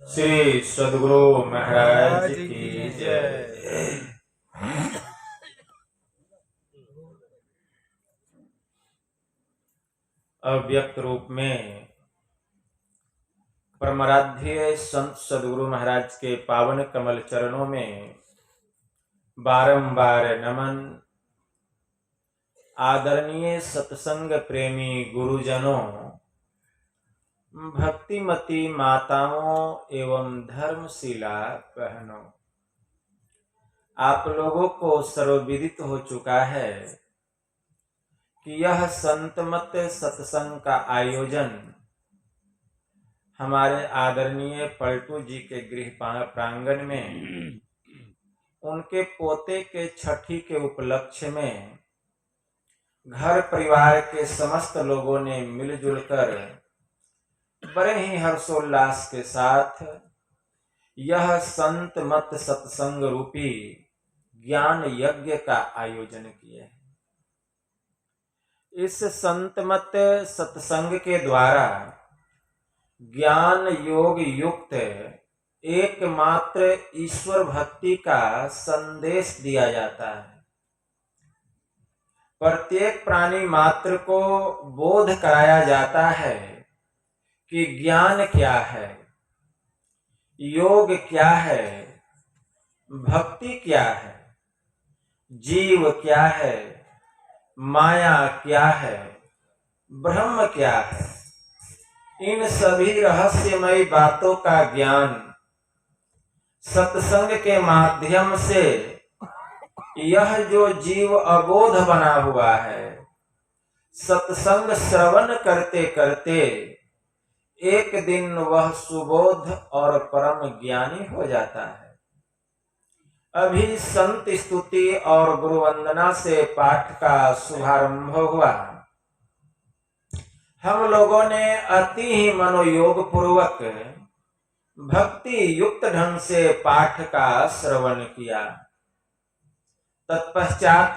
श्री सद्गुरु महाराज की जय। अव्यक्त रूप में परमाराध्य संत सद्गुरु महाराज के पावन कमल चरणों में बारंबार नमन। आदरणीय सत्संग प्रेमी गुरुजनों, भक्तिमती माताओं एवं धर्मशिला बहनों, आप लोगों को सर्वविदित हो चुका है कि यह संतमत सत्संग का आयोजन हमारे आदरणीय पलटू जी के गृह प्रांगण में उनके पोते के छठी के उपलक्ष्य में घर परिवार के समस्त लोगों ने मिलजुल कर बड़े ही हर्षोल्लास के साथ यह संत मत सत्संग रूपी ज्ञान यज्ञ का आयोजन किए हैं। इस संत मत सत्संग के द्वारा ज्ञान योग युक्त एकमात्र ईश्वर भक्ति का संदेश दिया जाता है। प्रत्येक प्राणी मात्र को बोध कराया जाता है कि ज्ञान क्या है, योग क्या है, भक्ति क्या है, जीव क्या है, माया क्या है, ब्रह्म क्या है। इन सभी रहस्यमयी बातों का ज्ञान सत्संग के माध्यम से यह जो जीव अबोध बना हुआ है, सत्संग श्रवण करते करते एक दिन वह सुबोध और परम ज्ञानी हो जाता है। अभी संत स्तुति और गुरु वंदना से पाठ का शुभारंभ हुआ। हम लोगों ने अति ही मनोयोग पूर्वक भक्ति युक्त ढंग से पाठ का श्रवण किया। तत्पश्चात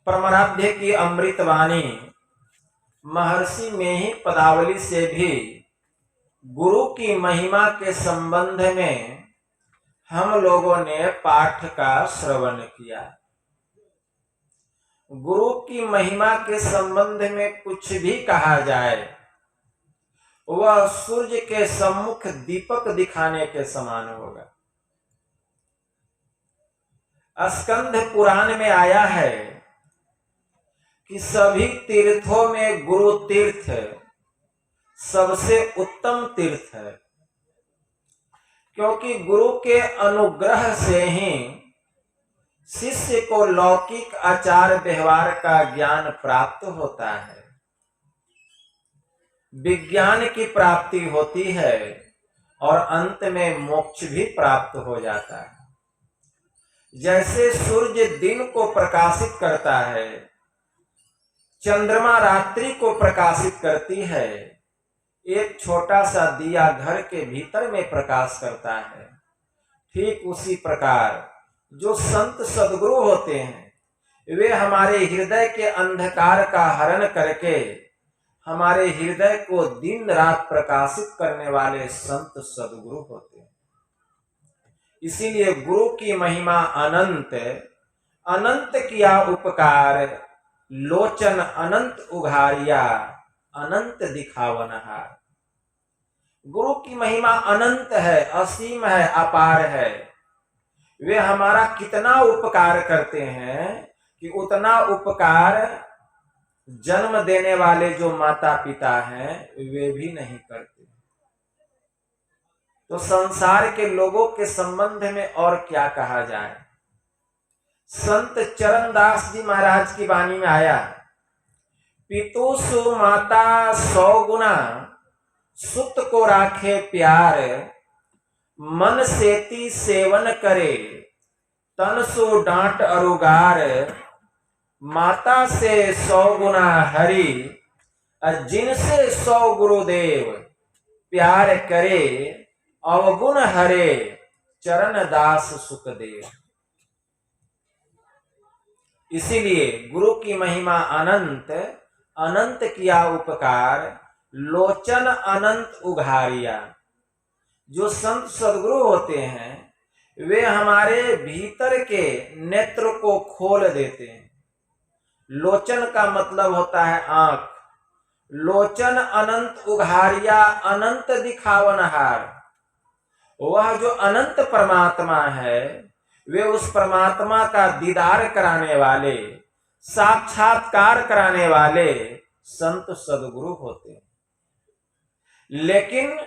परमाराध्य की अमृतवाणी महर्षि में ही पदावली से भी गुरु की महिमा के संबंध में हम लोगों ने पाठ का श्रवण किया। गुरु की महिमा के संबंध में कुछ भी कहा जाए वह सूर्य के सम्मुख दीपक दिखाने के समान होगा। स्कंद पुराण में आया है कि सभी तीर्थों में गुरु तीर्थ सबसे उत्तम तीर्थ है, क्योंकि गुरु के अनुग्रह से ही शिष्य को लौकिक आचार व्यवहार का ज्ञान प्राप्त होता है, विज्ञान की प्राप्ति होती है और अंत में मोक्ष भी प्राप्त हो जाता है। जैसे सूर्य दिन को प्रकाशित करता है, चंद्रमा रात्रि को प्रकाशित करती है, एक छोटा सा दिया घर के भीतर में प्रकाश करता है, ठीक उसी प्रकार जो संत सद्गुरु होते हैं वे हमारे हृदय के अंधकार का हरण करके हमारे हृदय को दिन रात प्रकाशित करने वाले संत सद्गुरु होते हैं। इसीलिए गुरु की महिमा अनंत, अनंत किया उपकार, लोचन अनंत उघारिया, अनंत दिखावनहार। गुरु की महिमा अनंत है, असीम है, अपार है। वे हमारा कितना उपकार करते हैं कि उतना उपकार जन्म देने वाले जो माता पिता हैं वे भी नहीं करते। तो संसार के लोगों के संबंध में और क्या कहा जाए। संत चरणदास जी महाराज की वाणी में आया, पितु सु माता 100 गुना, सुत को राखे प्यार, मन सेती सेवन करे, तन सो डांट अरुगार, माता से 100 गुना हरि, जिनसे 100 गुरुदेव, प्यार करे अवगुण हरे, चरण दास सुखदेव। इसीलिए गुरु की महिमा अनंत, अनंत किया उपकार, लोचन अनंत उघारिया। जो संत सदगुरु होते हैं वे हमारे भीतर के नेत्र को खोल देते हैं। लोचन का मतलब होता है आंख। लोचन अनंत उघारिया अनंत दिखावनहार। वह जो अनंत परमात्मा है वे उस परमात्मा का दीदार कराने वाले, साक्षात्कार कराने वाले संत सदगुरु होते हैं। लेकिन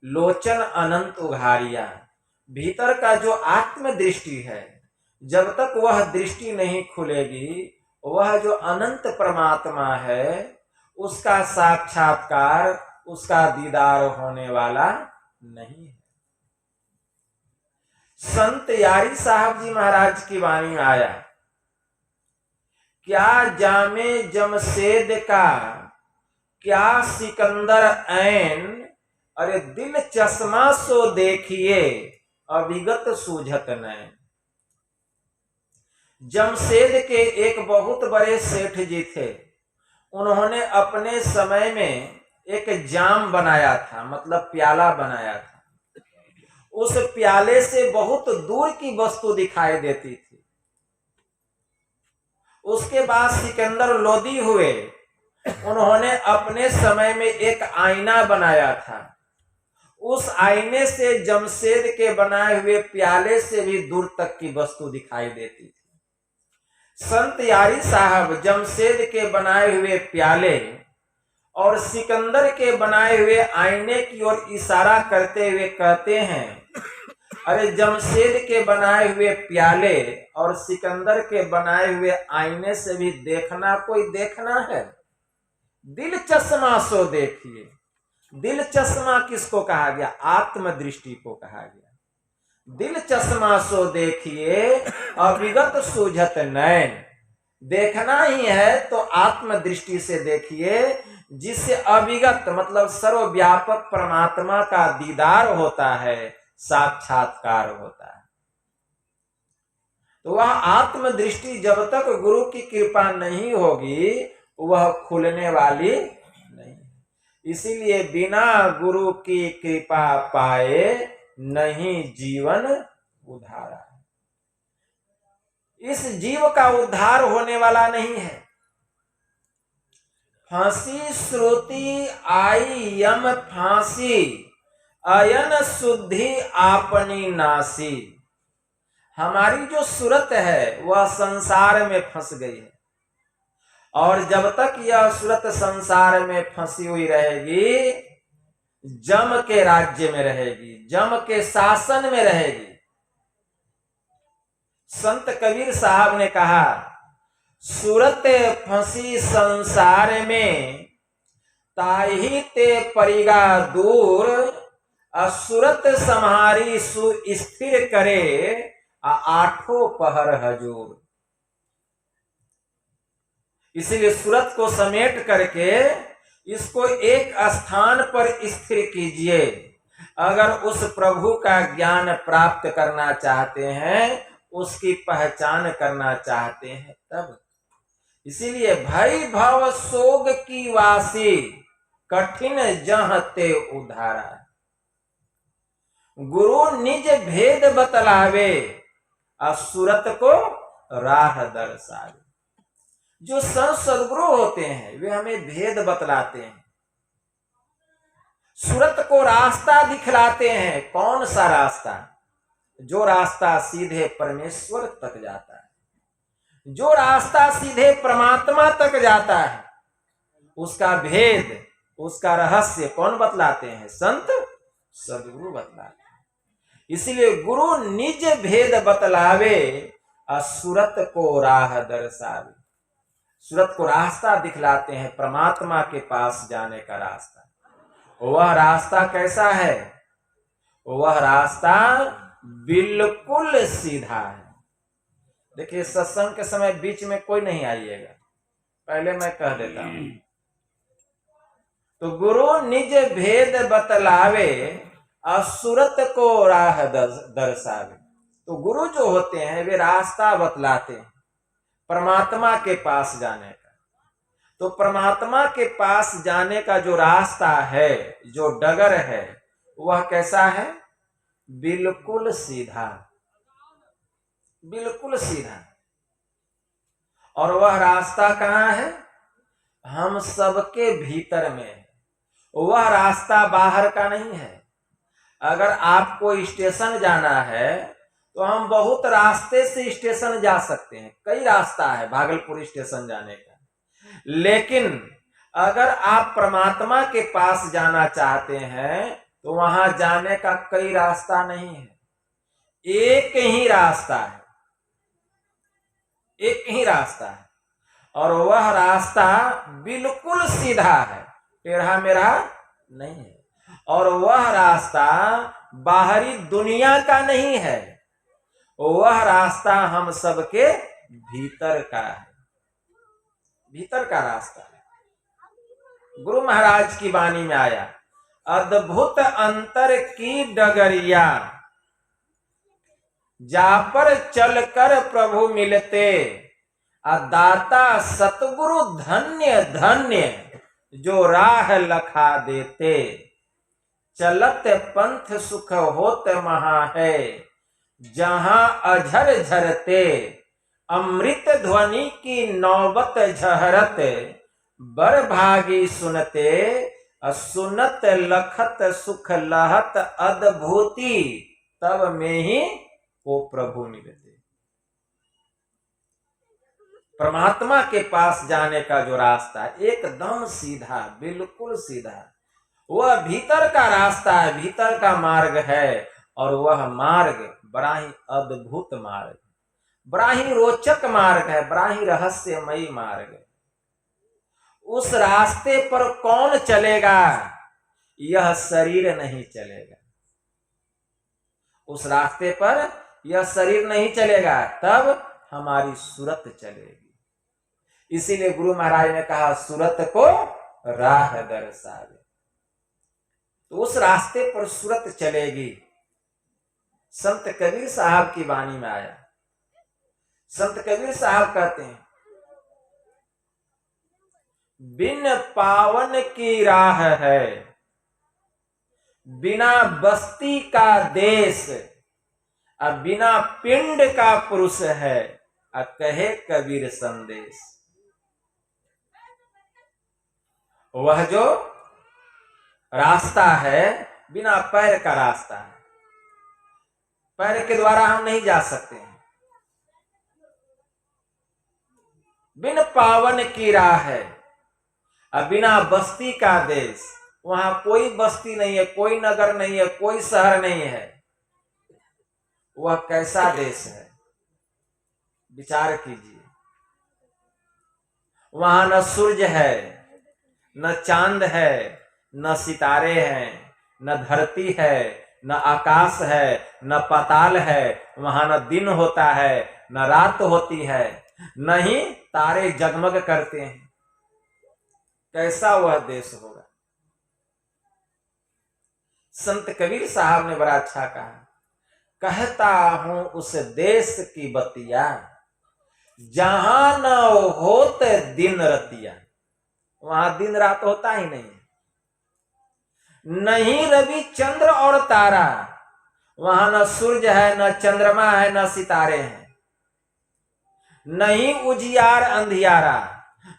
लोचन अनंत उघारिया, भीतर का जो आत्म दृष्टि है, जब तक वह दृष्टि नहीं खुलेगी वह जो अनंत परमात्मा है उसका साक्षात्कार, उसका दीदार होने वाला नहीं है। संत यारी साहब जी महाराज की वाणी में आया, क्या जामे जमशेद का, क्या सिकंदर ऐन, अरे दिल चश्मा सो देखिए अविगत सूझत नैन। जमशेद के एक बहुत बड़े सेठ जी थे। उन्होंने अपने समय में एक जाम बनाया था, मतलब प्याला बनाया था। उस प्याले से बहुत दूर की वस्तु दिखाई देती थी। उसके बाद सिकंदर लोदी हुए, उन्होंने अपने समय में एक आईना बनाया था। उस आईने से जमशेद के बनाए हुए प्याले से भी दूर तक की वस्तु दिखाई देती थी। संत यारी साहब जमशेद के बनाए हुए प्याले और सिकंदर के बनाए हुए आईने की ओर इशारा करते हुए कहते हैं, अरे जमशेद के बनाए हुए प्याले और सिकंदर के बनाए हुए आईने से भी देखना कोई देखना है। दिल चश्मा सो देखिए। दिल चश्मा किसको कहा गया? आत्मदृष्टि को कहा गया। दिल चश्मा सो देखिए अविगत सूझत नैन। देखना ही है तो आत्मदृष्टि से देखिए, जिससे अविगत मतलब सर्वव्यापक परमात्मा का दीदार होता है, साक्षात्कार होता है। तो वह आत्मदृष्टि जब तक गुरु की कृपा नहीं होगी वह खुलने वाली नहीं। इसीलिए बिना गुरु की कृपा पाए नहीं जीवन उद्धारा। इस जीव का उद्धार होने वाला नहीं है। फांसी श्रुति आई यम फांसी, अयन शुद्धि आपनी नासी। हमारी जो सूरत है वह संसार में फंस गई है, और जब तक यह सूरत संसार में फंसी हुई रहेगी जम के राज्य में रहेगी, जम के शासन में रहेगी। संत कबीर साहब ने कहा, सूरत फंसी संसार में ताही ते परिगा दूर, असुरत सम्हारी सुस्थिर करे आठों पहर हजूर। इसीलिए सूरत को समेट करके इसको एक स्थान पर स्थिर कीजिए। अगर उस प्रभु का ज्ञान प्राप्त करना चाहते हैं, उसकी पहचान करना चाहते हैं तब। इसीलिए भय भव सोग की वासी, कठिन जह ते उधारा। गुरु निज भेद बतलावे, असुरत को राह दर्शावे। जो संत सदगुरु होते हैं वे हमें भेद बतलाते हैं, सूरत को रास्ता दिखलाते हैं। कौन सा रास्ता? जो रास्ता सीधे परमेश्वर तक जाता है, जो रास्ता सीधे परमात्मा तक जाता है, उसका भेद, उसका रहस्य कौन बतलाते हैं? संत सदगुरु बतलाते हैं। इसलिए गुरु निज भेद बतलावे, असुरत को राह दर्शावे। सूरत को रास्ता दिखलाते हैं, परमात्मा के पास जाने का रास्ता। वह रास्ता कैसा है? वह रास्ता बिल्कुल सीधा है। देखिए, सत्संग के समय बीच में कोई नहीं आइएगा, पहले मैं कह देता हूं। तो गुरु निज भेद बतलावे, असुरत को राह दर्शावे। तो गुरु जो होते हैं वे रास्ता बतलाते हैं परमात्मा के पास जाने का। तो परमात्मा के पास जाने का जो रास्ता है, जो डगर है, वह कैसा है? बिल्कुल सीधा, बिल्कुल सीधा। और वह रास्ता कहाँ है? हम सबके भीतर में है। वह रास्ता बाहर का नहीं है। अगर आपको स्टेशन जाना है तो हम बहुत रास्ते से स्टेशन जा सकते हैं, कई रास्ता है भागलपुर स्टेशन जाने का। लेकिन अगर आप परमात्मा के पास जाना चाहते हैं तो वहां जाने का कई रास्ता नहीं है, एक ही रास्ता है, एक ही रास्ता है। और वह रास्ता बिल्कुल सीधा है, टेढ़ा मेढ़ा नहीं है। और वह रास्ता बाहरी दुनिया का नहीं है, वह रास्ता हम सबके भीतर का है, भीतर का रास्ता है। गुरु महाराज की वाणी में आया, अद्भुत अंतर की डगरिया, जा पर चलकर प्रभु मिलते, दाता सतगुरु धन्य धन्य, जो राह लखा देते। चलत पंथ सुख होत महा है, जहां अझर झरते, अमृत ध्वनि की नौबत झहरत, बर भागी सुनते, सुनत लखत सुख लहत अद्भुति, तब में ही वो प्रभु मिलते। परमात्मा के पास जाने का जो रास्ता है एकदम सीधा, बिल्कुल सीधा, वह भीतर का रास्ता है, भीतर का मार्ग है। और वह मार्ग बड़ा ही अद्भुत मार्ग, बड़ा ही रोचक मार्ग है, बड़ा ही रहस्यमयी मार्ग है। उस रास्ते पर कौन चलेगा? यह शरीर नहीं चलेगा। उस रास्ते पर यह शरीर नहीं चलेगा, तब हमारी सूरत चलेगी। इसीलिए गुरु महाराज ने कहा, सूरत को राह दर्शावे। तो उस रास्ते पर सूरत चलेगी। संत कबीर साहब की वाणी में आया, संत कबीर साहब कहते हैं, बिन पावन की राह है, बिना बस्ती का देश, अब बिना पिंड का पुरुष है, कहे कबीर संदेश। वह जो रास्ता है बिना पैर का रास्ता है, पैर के द्वारा हम नहीं जा सकते हैं। बिन पावन की राह है, अब बिना बस्ती का देश, वहां कोई बस्ती नहीं है, कोई नगर नहीं है, कोई शहर नहीं है। वह कैसा देश है? विचार कीजिए। वहां न सूरज है, न चांद है, न सितारे हैं, न धरती है, न आकाश है, न पाताल है। वहां न दिन होता है, न रात होती है, न ही तारे जगमग करते हैं। कैसा वह देश होगा? संत कबीर साहब ने बड़ा अच्छा कहा, कहता हूं उस देश की बतिया, जहां न होत दिन रतिया। वहां दिन रात होता ही नहीं है, नहीं रवि चंद्र और तारा, वहां न सूरज है, न चंद्रमा है, न सितारे हैं, नहीं उजियार अंधियारा,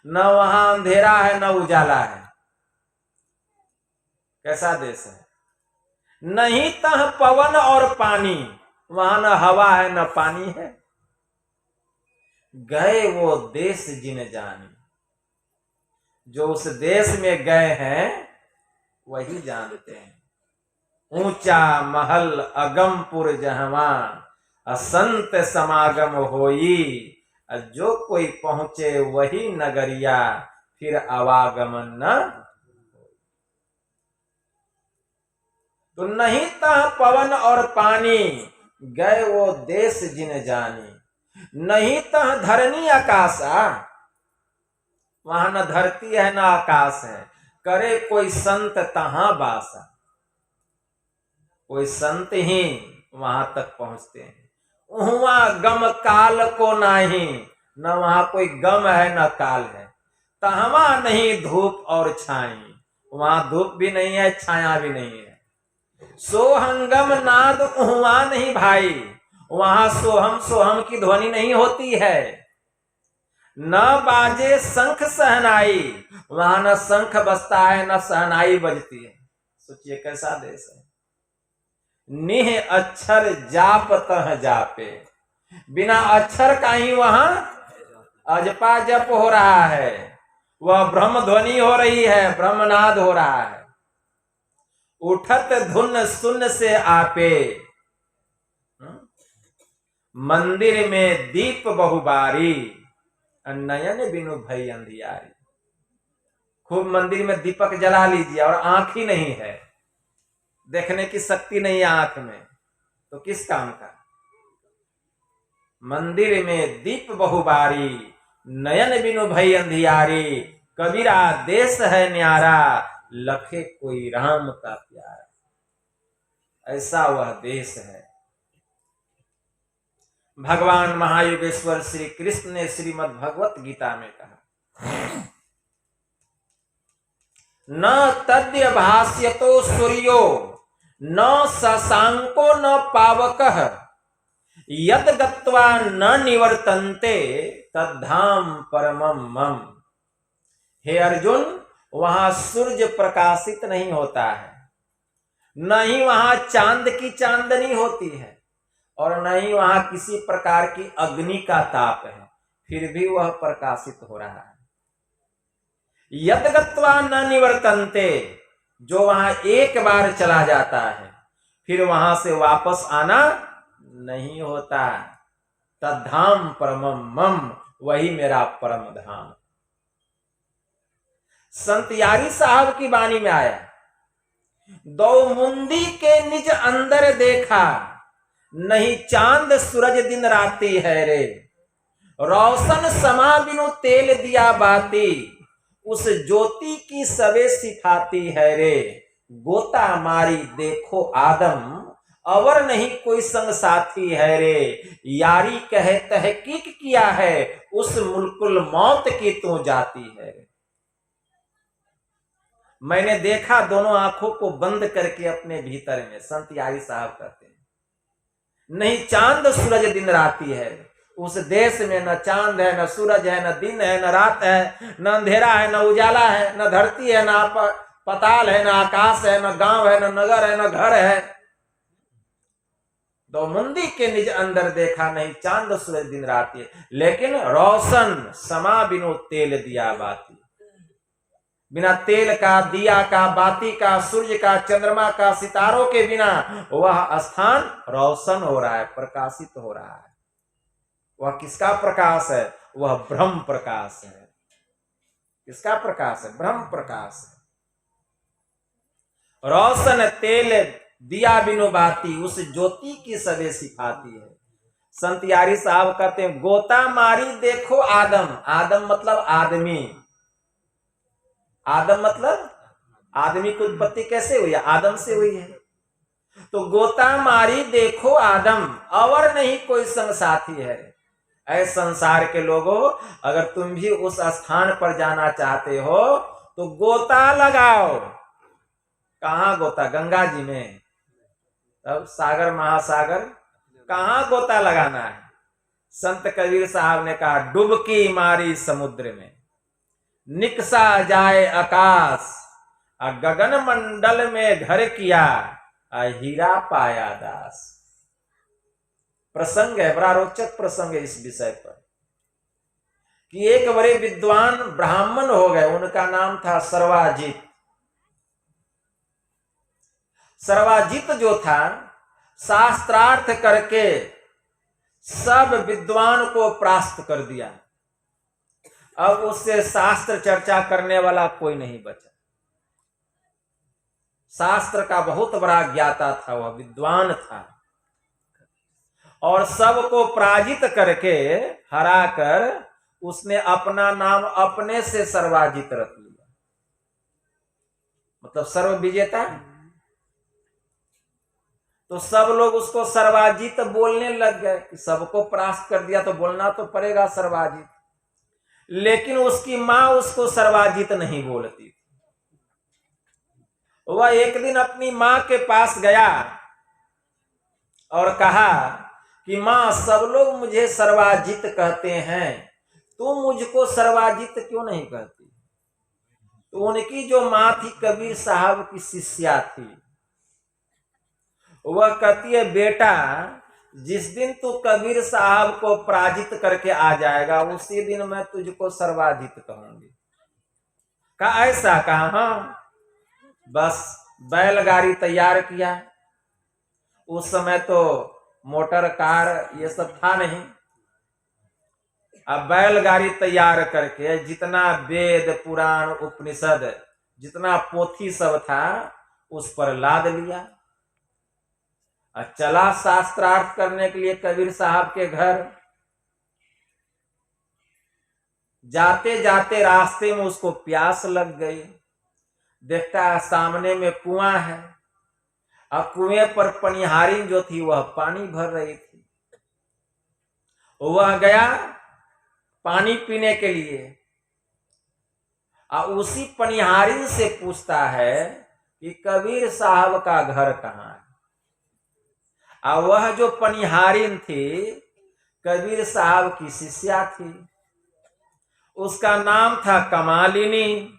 न वहां अंधेरा है न उजाला है। कैसा देश है? नहीं तह पवन और पानी, वहां न हवा है न पानी है। गए वो देश जिन जानी, जो उस देश में गए हैं वही जानते हैं। ऊंचा महल अगमपुर जहवान, असंत समागम होई, जो कोई पहुंचे वही नगरिया, फिर आवागमन न। तो नहीं तह पवन और पानी, गए वो देश जिन जानी, नहीं तह धरनी आकाशा, वहां न धरती है न आकाश है, करे कोई संत तहां बासा। कोई संत ही वहां तक पहुंचते हैं। वहां गम काल को नाही, न वहां कोई गम है न काल है। तहवा नहीं धूप और छाई, वहां धूप भी नहीं है, छाया भी नहीं है। सोहंगम नाद उहुआ नहीं भाई, वहां सोहम सोहम की ध्वनि नहीं होती है। न बाजे शंख सहनाई, वहां न शंख बजता है न सहनाई बजती है। सोचिए कैसा देश है। निह अक्षर जाप तह जापे, बिना अक्षर का ही वहां अजपा जप हो रहा है, वह ब्रह्म ध्वनि हो रही है, ब्रह्मनाद हो रहा है। उठत धुन सुन से आपे, मंदिर में दीप बहुबारी, नयन बिनु भई अंधियारी। खूब मंदिर में दीपक जला लीजिए और आंख ही नहीं है, देखने की शक्ति नहीं है आंख में, तो किस काम का। मंदिर में दीप बहुबारी, नयन बिनु भई अंधियारी। कबीरा देश है न्यारा, लखे कोई राम का प्यारा। ऐसा वह देश है। भगवान महायोगेश्वर श्री कृष्ण ने श्रीमद् भगवत गीता में कहा, न तद्य भाष्यतो सूर्यो न शशांको न पावकः, यद गत्वा न निवर्तन्ते तद्धाम परमम मम। हे अर्जुन, वहां सूर्य प्रकाशित नहीं होता है, न ही वहां चांद की चांदनी होती है, और न ही वहां किसी प्रकार की अग्नि का ताप है, फिर भी वह प्रकाशित हो रहा है। यद गत्वा न निवर्तन्ते, जो वहां एक बार चला जाता है फिर वहां से वापस आना नहीं होता। तद्धाम परमम मम, वही मेरा परम धाम। संत यारी साहब की वाणी में आया, दो मुंदी के निज अंदर देखा, नहीं चांद सूरज दिन राती है रे। रोशन समा बिनु तेल दिया बाती, उस ज्योति की सबे सिखाती है रे। गोता मारी देखो आदम, अवर नहीं कोई संग साथी है रे। यारी कहे तहकीक किया है, उस मुल्कुल मौत की तू जाती है रे। मैंने देखा दोनों आंखों को बंद करके अपने भीतर में, संत यारी साहब कहते हैं, नहीं चांद सूरज दिन राती है, उस देश में न चांद है, न सूरज है, न दिन है, न रात है, न अंधेरा है, न उजाला है, न धरती है, न पताल है, न आकाश है, न गांव है, न नगर है, न घर है। दो मुंदी के निज अंदर देखा, नहीं चांद सूरज दिन राती है, लेकिन रोशन समा बिनु तेल दिया बाती। बिना तेल का, दिया का, बाती का, सूर्य का, चंद्रमा का, सितारों के बिना वह स्थान रोशन हो रहा है, प्रकाशित हो रहा है। वह किसका प्रकाश है? वह ब्रह्म प्रकाश है। किसका प्रकाश है? ब्रह्म प्रकाश है। रोशन तेल दिया बिनु बाती, उस ज्योति की सबे सिखाती है। संत यारी साहब कहते हैं, गोता मारी देखो आदम। आदम मतलब आदमी। आदम मतलब आदमी की उत्पत्ति कैसे हुई है? आदम से हुई है। तो गोता मारी देखो आदम, अवर नहीं कोई संग साथी है। ऐ संसार के लोगों, अगर तुम भी उस स्थान पर जाना चाहते हो तो गोता लगाओ। कहां गोता? गंगा जी में। तब सागर महासागर, कहां गोता लगाना है? संत कबीर साहब ने कहा, डुबकी मारी समुद्र में, निकसा जाए आकाश, गगन मंडल में घर किया, हीरा पाया दास। प्रसंग है, बड़ा रोचक प्रसंग है इस विषय पर, कि एक बड़े विद्वान ब्राह्मण हो गए, उनका नाम था सर्वाजित। सर्वाजित जो था, शास्त्रार्थ करके सब विद्वान को परास्त कर दिया। अब उससे शास्त्र चर्चा करने वाला कोई नहीं बचा। शास्त्र का बहुत बड़ा ज्ञाता था, वह विद्वान था, और सबको पराजित करके हरा कर उसने अपना नाम अपने से सर्वाजित रख लिया, मतलब सर्व विजेता। तो सब लोग उसको सर्वाजित बोलने लग गए कि सबको परास्त कर दिया तो बोलना तो पड़ेगा सर्वाजित। लेकिन उसकी मां उसको सर्वाजित नहीं बोलती थी, वह एक दिन अपनी माँ के पास गया और कहा कि माँ, सब लोग मुझे सर्वाजित कहते हैं, तुम मुझको सर्वाजित क्यों नहीं कहती? तो उनकी जो माँ थी कबीर साहब की शिष्या थी, वह कहती है, बेटा जिस दिन तू कबीर साहब को पराजित करके आ जाएगा उसी दिन मैं तुझको सर्वाजित कहूंगी। कहा ऐसा? कहा हाँ। बस बैलगाड़ी तैयार किया। उस समय तो मोटर कार ये सब था नहीं। अब बैलगाड़ी तैयार करके जितना वेद पुराण उपनिषद जितना पोथी सब था उस पर लाद लिया और चला शास्त्रार्थ करने के लिए कबीर साहब के घर। जाते जाते रास्ते में उसको प्यास लग गई। देखता है सामने में कुआं है और कुएं पर पनिहारी जो थी वह पानी भर रही थी। वह गया पानी पीने के लिए और उसी पनिहारी से पूछता है कि कबीर साहब का घर कहाँ है? और वह जो पनिहारिन थी कबीर साहब की शिष्या थी। उसका नाम था कमालिनी।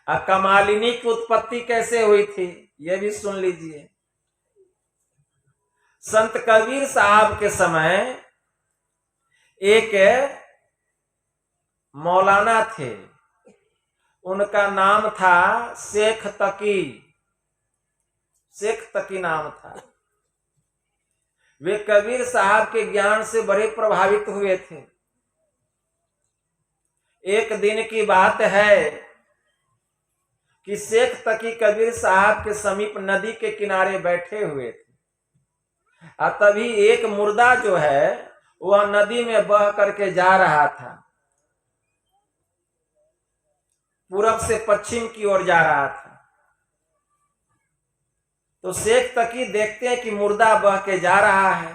और कमालिनी की उत्पत्ति कैसे हुई थी यह भी सुन लीजिए। संत कबीर साहब के समय एक मौलाना थे, उनका नाम था शेख तकी। शेख तकी नाम था। वे कबीर साहब के ज्ञान से बड़े प्रभावित हुए थे। एक दिन की बात है कि शेख तकी कबीर साहब के समीप नदी के किनारे बैठे हुए थे और तभी एक मुर्दा जो है वह नदी में बह करके जा रहा था। पूरब से पश्चिम की ओर जा रहा था। तो शेख तकी देखते हैं कि मुर्दा बह के जा रहा है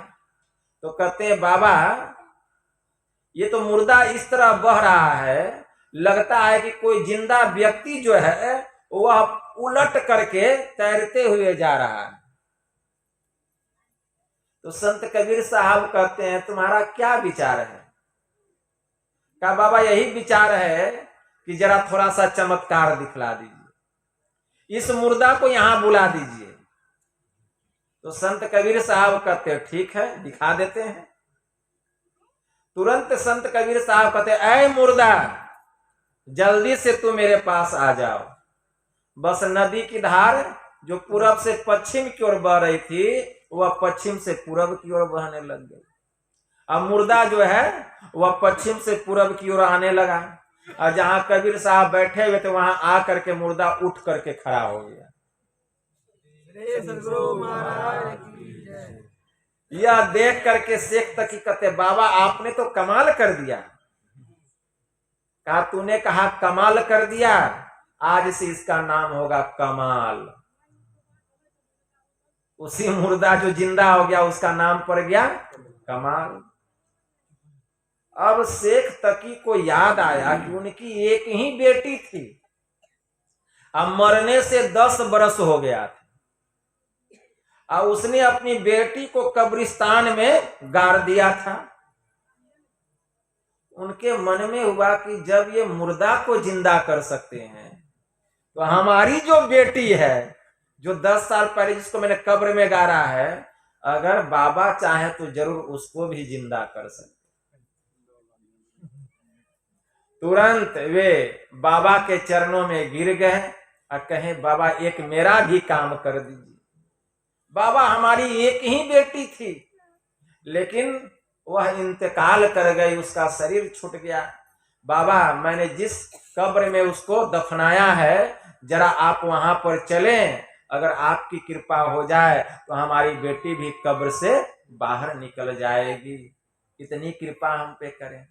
तो कहते हैं, बाबा ये तो मुर्दा इस तरह बह रहा है, लगता है कि कोई जिंदा व्यक्ति जो है वह उलट करके तैरते हुए जा रहा है। तो संत कबीर साहब कहते हैं, तुम्हारा क्या विचार है? कहा, बाबा यही विचार है कि जरा थोड़ा सा चमत्कार दिखला दीजिए, इस मुर्दा को यहां बुला दीजिए। तो संत कबीर साहब कहते हैं, ठीक है दिखा देते हैं। तुरंत संत कबीर साहब कहते, ऐ मुर्दा जल्दी से तू मेरे पास आ जाओ। बस नदी की धार जो पूरब से पश्चिम की ओर बह रही थी वह पश्चिम से पूरब की ओर बहने लग गई। अब मुर्दा जो है वह पश्चिम से पूरब की ओर आने लगा और जहां कबीर साहब बैठे हुए थे वहां आ करके मुर्दा उठ करके खड़ा हो गया। यह देख करके शेख तकी कहते, बाबा आपने तो कमाल कर दिया। कहा, तूने कहा कमाल कर दिया, आज से इसका नाम होगा कमाल। उसी मुर्दा जो जिंदा हो गया उसका नाम पड़ गया कमाल। अब शेख तकी को याद आया कि उनकी एक ही बेटी थी, अब मरने से 10 बरस हो गया था और उसने अपनी बेटी को कब्रिस्तान में गाड़ दिया था। उनके मन में हुआ कि जब ये मुर्दा को जिंदा कर सकते हैं तो हमारी जो बेटी है जो 10 साल पहले जिसको मैंने कब्र में गाड़ा है, अगर बाबा चाहे तो जरूर उसको भी जिंदा कर सकते। तुरंत वे बाबा के चरणों में गिर गए और कहे, बाबा एक मेरा भी काम कर दीजिए। बाबा हमारी एक ही बेटी थी लेकिन वह इंतकाल कर गई, उसका शरीर छूट गया। बाबा मैंने जिस कब्र में उसको दफनाया है जरा आप वहां पर चलें, अगर आपकी कृपा हो जाए तो हमारी बेटी भी कब्र से बाहर निकल जाएगी, इतनी कृपा हम पे करें।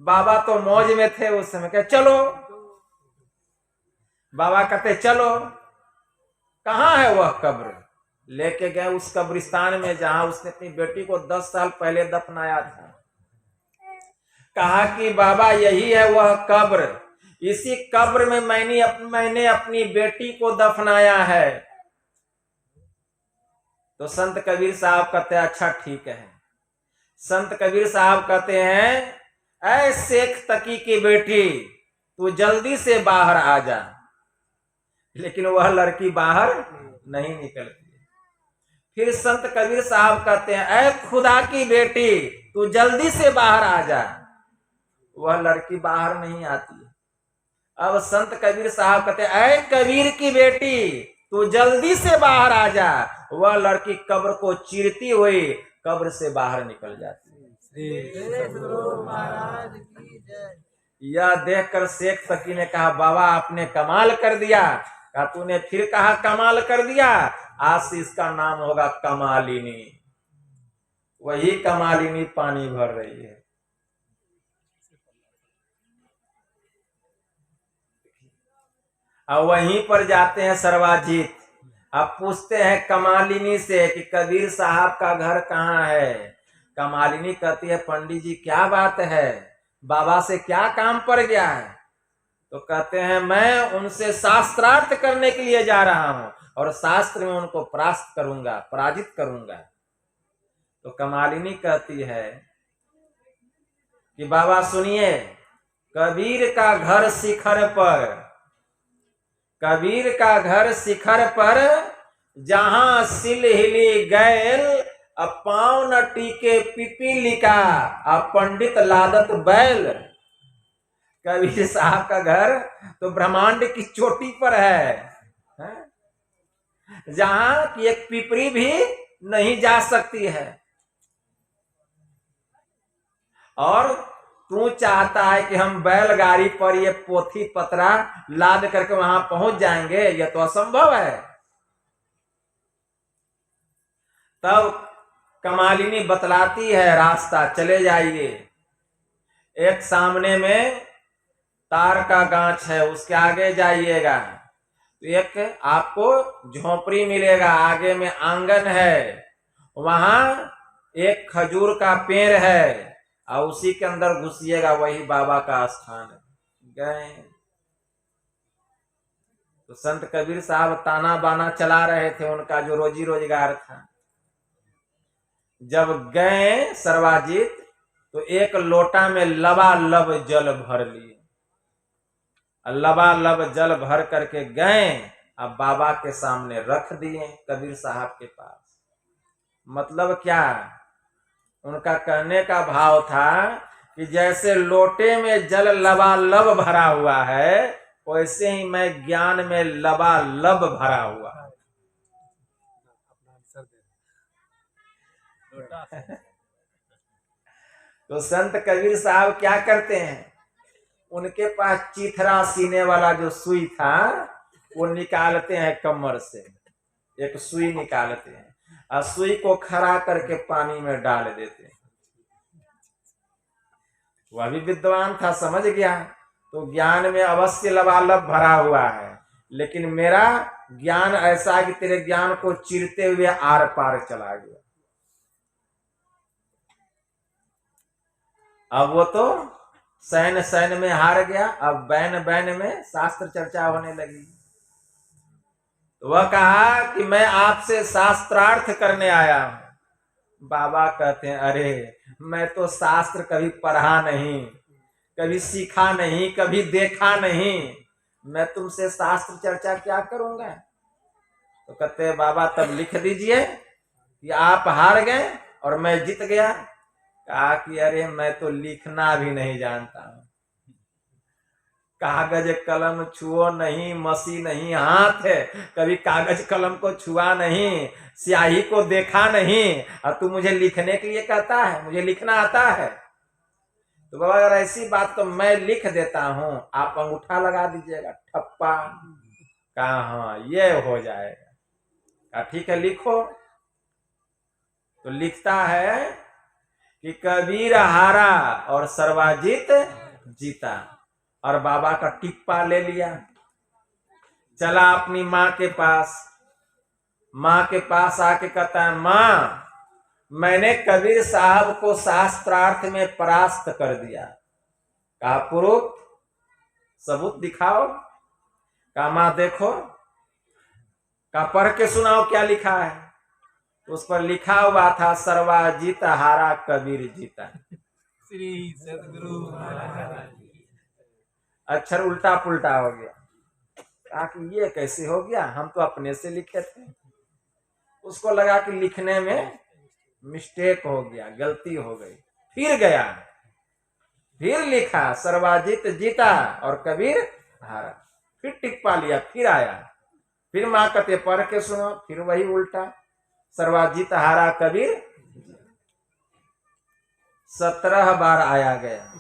बाबा तो मौज में थे उस समय, कहे चलो। बाबा कहते चलो। कहाँ है वह कब्र? लेके गए उस कब्रिस्तान में जहां उसने अपनी बेटी को 10 साल पहले दफनाया था। कहा कि बाबा यही है वह कब्र, इसी कब्र में मैंने अपनी बेटी को दफनाया है। तो संत कबीर साहब कहते हैं अच्छा ठीक है। संत कबीर साहब कहते हैं ऐ शेख तकी की बेटी तू जल्दी से बाहर आ जा। लेकिन वह लड़की बाहर नहीं निकलती। फिर संत कबीर साहब कहते हैं ऐ खुदा की बेटी तू जल्दी से बाहर आ जा। वह लड़की बाहर नहीं आती। अब संत कबीर साहब कहते हैं ऐ कबीर की बेटी तू जल्दी से बाहर आ जा। वह लड़की कब्र को चीरती हुई कब्र से बाहर निकल जाती है। यह देखकर शेख तकी ने कहा बाबा आपने कमाल कर दिया। कहा तूने फिर कहा कमाल कर दिया। आज से इसका नाम होगा कमालिनी। वही कमालिनी पानी भर रही है। अब वहीं पर जाते हैं सर्वाजीत। अब पूछते हैं कमालिनी से कि कबीर साहब का घर कहाँ है। कमालिनी कहती है पंडित जी क्या बात है, बाबा से क्या काम पड़ गया है। तो कहते हैं मैं उनसे शास्त्रार्थ करने के लिए जा रहा हूं और शास्त्र में उनको परास्त करूंगा, पराजित करूंगा। तो कमालिनी कहती है कि बाबा सुनिए, कबीर का घर शिखर पर, कबीर का घर शिखर पर जहां सिल हिली गैल अब पाँव न टीके पिपीलिका अब पंडित लादत बैल। कबीर साहब का घर तो ब्रह्मांड की चोटी पर है, जहां की एक पिपरी भी नहीं जा सकती है। और तू चाहता है कि हम बैलगाड़ी पर ये पोथी पतरा लाद करके वहां पहुंच जाएंगे, यह तो असंभव है। तब कमालिनी बतलाती है रास्ता, चले जाइए। एक सामने में तार का गांच है, उसके आगे जाइएगा तो एक आपको झोपड़ी मिलेगा, आगे में आंगन है, वहां एक खजूर का पेड़ है और उसी के अंदर घुसिएगा, वही बाबा का स्थान है। गए तो संत कबीर साहब ताना बाना चला रहे थे, उनका जो रोजी रोजगार था। जब गए सर्वाजीत तो एक लोटा में लबालब जल भर लिए। लबालब जल भर करके गए, अब बाबा के सामने रख दिए कबीर साहब के पास। मतलब क्या, उनका कहने का भाव था कि जैसे लोटे में जल लबालब भरा हुआ है, वैसे ही मैं ज्ञान में लबालब भरा हुआ है। तो संत कबीर साहब क्या करते हैं, उनके पास चीथरा सीने वाला जो सुई था वो निकालते हैं, कमर से एक सुई निकालते हैं और सुई को खड़ा करके पानी में डाल देते हैं। वह भी विद्वान था, समझ गया तो ज्ञान में अवश्य लबालब भरा हुआ है, लेकिन मेरा ज्ञान ऐसा है कि तेरे ज्ञान को चीरते हुए आर पार चला गया। अब वो तो सैन सैन में हार गया, अब बैन बैन में शास्त्र चर्चा होने लगी। तो वह कहा कि मैं आपसे शास्त्रार्थ करने आया हूं। बाबा कहते हैं अरे मैं तो शास्त्र कभी पढ़ा नहीं, कभी सीखा नहीं, कभी देखा नहीं, मैं तुमसे शास्त्र चर्चा क्या करूंगा। तो कहते हैं बाबा तब लिख दीजिए कि आप हार गए और मैं जीत गया। कहा कि अरे मैं तो लिखना भी नहीं जानता हूं, कागज कलम छुओ नहीं, मसी नहीं हाथ है, कभी कागज कलम को छुआ नहीं, स्याही को देखा नहीं, और तू मुझे लिखने के लिए कहता है, मुझे लिखना आता है। तो बाबा अगर ऐसी बात तो मैं लिख देता हूं, आप अंगूठा लगा दीजिएगा ठप्पा। कहा हाँ ये हो जाएगा। कहा ठीक है लिखो। तो लिखता है कि कबीर हारा और सर्वाजीत जीता, और बाबा का टिप्पा ले लिया। चला अपनी माँ के पास, माँ के पास आके कहता है माँ मैंने कबीर साहब को शास्त्रार्थ में परास्त कर दिया। कहा पुरुष सबूत दिखाओ। का माँ देखो, का पढ़ के सुनाओ क्या लिखा है। तो उस पर लिखा हुआ था सर्वाजीत हारा कबीर जीता। श्री सदगुरु महाराज। अक्षर उल्टा पुल्टा हो गया। कहा कि ये कैसे हो गया, हम तो अपने से लिखे थे। उसको लगा कि लिखने में मिस्टेक हो गया, गलती हो गई। फिर गया, फिर लिखा सर्वाजीत जीता और कबीर हारा। फिर टिक पा लिया, फिर आया, फिर माँ कहते पढ़ के सुनो, फिर वही उल्टा सर्वाजीत हारा कबीर। 17 बार आया गया।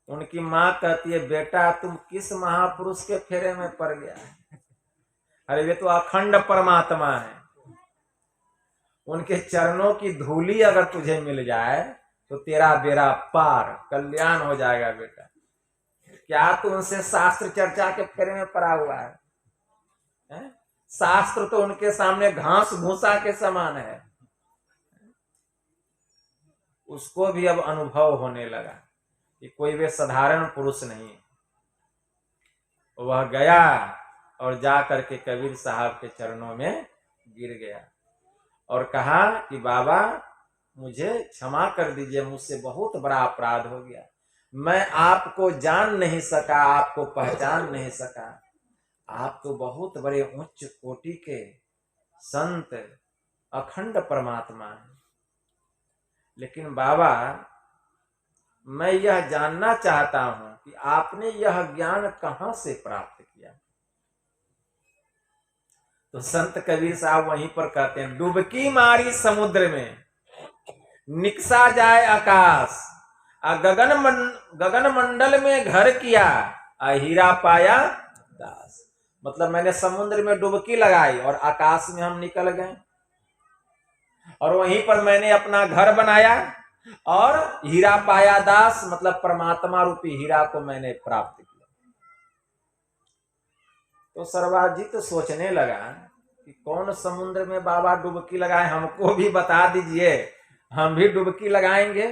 उनकी माँ कहती है बेटा तुम किस महापुरुष के फेरे में पड़ गया है। अरे वे तो अखंड परमात्मा है, उनके चरणों की धूली अगर तुझे मिल जाए तो तेरा बेड़ा पार, कल्याण हो जाएगा बेटा। क्या तू उनसे शास्त्र चर्चा के फेरे में पड़ा हुआ है? शास्त्र तो उनके सामने घास भूसा के समान है। उसको भी अब अनुभव होने लगा कि कोई वे साधारण पुरुष नहीं। वह गया और जा करके कबीर साहब के चरणों में गिर गया और कहा कि बाबा मुझे क्षमा कर दीजिए, मुझसे बहुत बड़ा अपराध हो गया। मैं आपको जान नहीं सका, आपको पहचान नहीं सका। आप तो बहुत बड़े उच्च कोटि के संत अखंड परमात्मा हैं। लेकिन बाबा मैं यह जानना चाहता हूं कि आपने यह ज्ञान कहां से प्राप्त किया। तो संत कबीर साहब वहीं पर कहते हैं डुबकी मारी समुद्र में निकसा जाए आकाश, गगन मंडल में घर किया, हीरा पाया दास। मतलब मैंने समुद्र में डुबकी लगाई और आकाश में हम निकल गए और वहीं पर मैंने अपना घर बनाया और हीरा पाया दास, मतलब परमात्मा रूपी हीरा को मैंने प्राप्त किया। तो सर्वाजीत तो सोचने लगा कि कौन समुद्र में बाबा डुबकी लगाए, हमको भी बता दीजिए, हम भी डुबकी लगाएंगे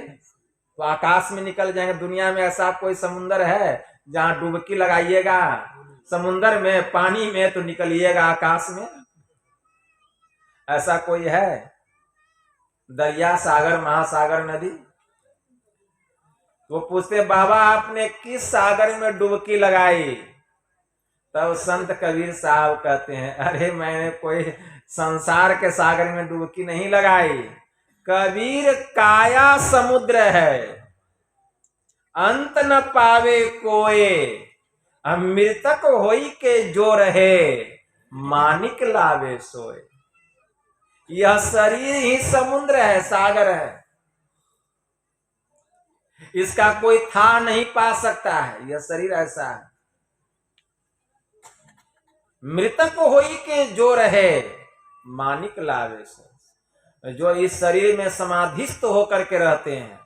तो आकाश में निकल जाएंगे। दुनिया में ऐसा कोई समुद्र है जहां डुबकी लगाइएगा समुद्र में, पानी में तो निकलिएगा आकाश में? ऐसा कोई है? दरिया, सागर, महासागर, नदी? वो पूछते बाबा आपने किस सागर में डुबकी लगाई? तब संत कबीर साहब कहते हैं अरे मैंने कोई संसार के सागर में डुबकी नहीं लगाई। कबीर काया समुद्र है, अंत न पावे कोए, मृतक होई के जो रहे, मानिक लावे सोए। यह शरीर ही समुद्र है, सागर है, इसका कोई था नहीं पा सकता है। यह शरीर ऐसा है, मृतक होई के जो रहे, मानिक लावे सोए। जो इस शरीर में समाधिस्थ होकर के रहते हैं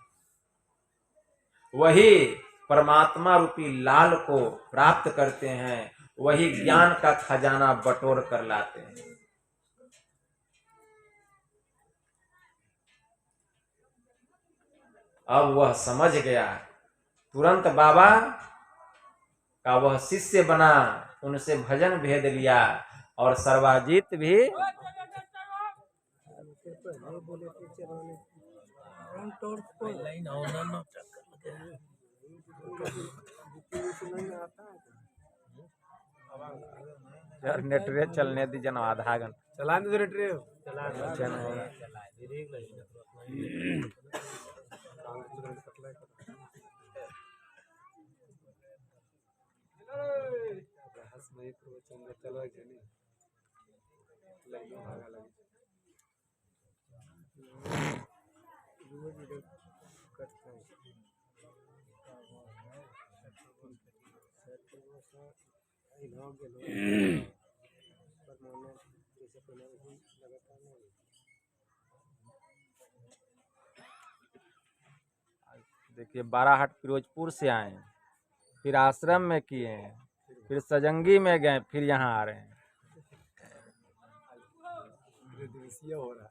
वही परमात्मा रूपी लाल को प्राप्त करते हैं, वही ज्ञान का खजाना बटोर कर लाते हैं। अब वह समझ गया, तुरंत बाबा का वह शिष्य बना, उनसे भजन भेद लिया और सर्वाजीत भी यार नेटवे चलने दीजिए ना, आधा घंटा चला दे रे। देखिए बाराहट फिरोजपुर से आए, फिर आश्रम में किए हैं, फिर सजंगी में गए, फिर यहाँ आ रहे हैं। हो रहा है।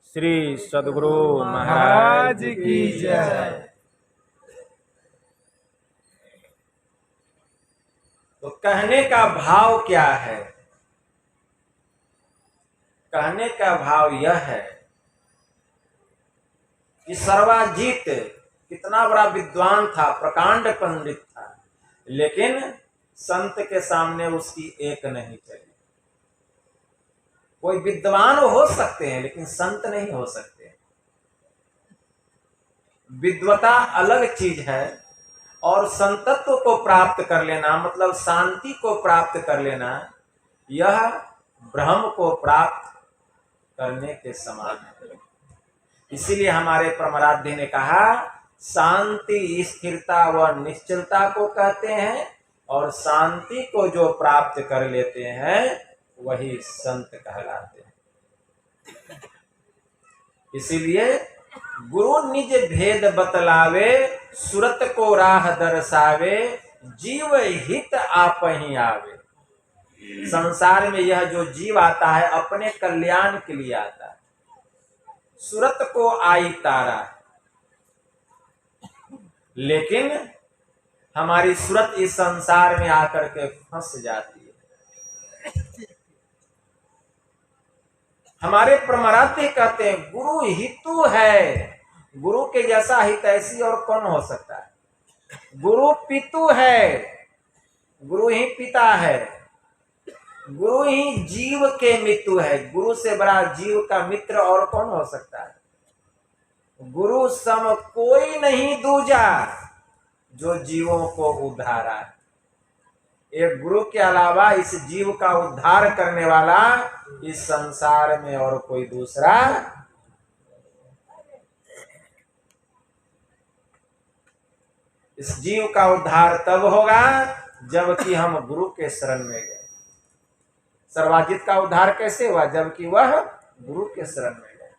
श्री सद्गुरु महाराज की जय। तो कहने का भाव क्या है? कहने का भाव यह है कि सर्वाजीत कितना बड़ा विद्वान था, प्रकांड पंडित था, लेकिन संत के सामने उसकी एक नहीं चली। कोई विद्वान हो सकते हैं लेकिन संत नहीं हो सकते। विद्वता अलग चीज है और संतत्व को प्राप्त कर लेना मतलब शांति को प्राप्त कर लेना, यह ब्रह्म को प्राप्त करने के समान है। इसीलिए हमारे परमाराध्य ने कहा शांति स्थिरता व निश्चलता को कहते हैं और शांति को जो प्राप्त कर लेते हैं वही संत कहलाते हैं। इसीलिए गुरु निज भेद बतलावे, सुरत को राह दर्शावे, जीव हित आप ही आवे। संसार में यह जो जीव आता है अपने कल्याण के लिए आता है। सुरत को आई तारा, लेकिन हमारी सूरत इस संसार में आकर के फंस जाती है। हमारे परमाराध्य कहते हैं गुरु हितु है। गुरु के जैसा हितैषी और कौन हो सकता है? गुरु पितु है, गुरु ही पिता है, गुरु ही जीव के मित्रु है। गुरु से बड़ा जीव का मित्र और कौन हो सकता है? गुरु सम कोई नहीं दूजा, जो जीवों को उद्धारा। एक गुरु के अलावा इस जीव का उद्धार करने वाला इस संसार में और कोई दूसरा। इस जीव का उद्धार तब होगा जबकि हम गुरु के शरण में गए। सर्वाजित का उद्धार कैसे हुआ? जबकि वह गुरु के शरण में गए।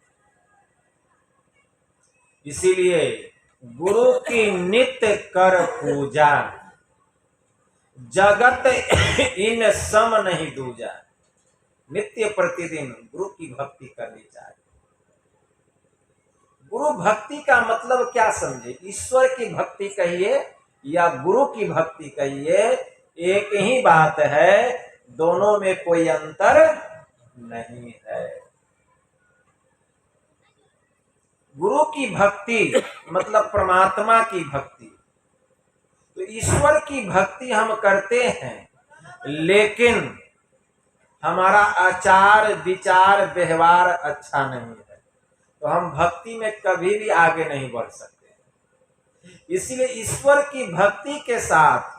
इसीलिए गुरु की नित्य कर पूजा, जगत इन सम नहीं दूजा। नित्य प्रतिदिन गुरु की भक्ति करनी चाहिए। गुरु भक्ति का मतलब क्या समझे? ईश्वर की भक्ति कहिए या गुरु की भक्ति कहिए, एक ही बात है, दोनों में कोई अंतर नहीं है। गुरु की भक्ति मतलब परमात्मा की भक्ति। तो ईश्वर की भक्ति हम करते हैं, लेकिन हमारा आचार विचार व्यवहार अच्छा नहीं है, तो हम भक्ति में कभी भी आगे नहीं बढ़ सकते। इसलिए ईश्वर की भक्ति के साथ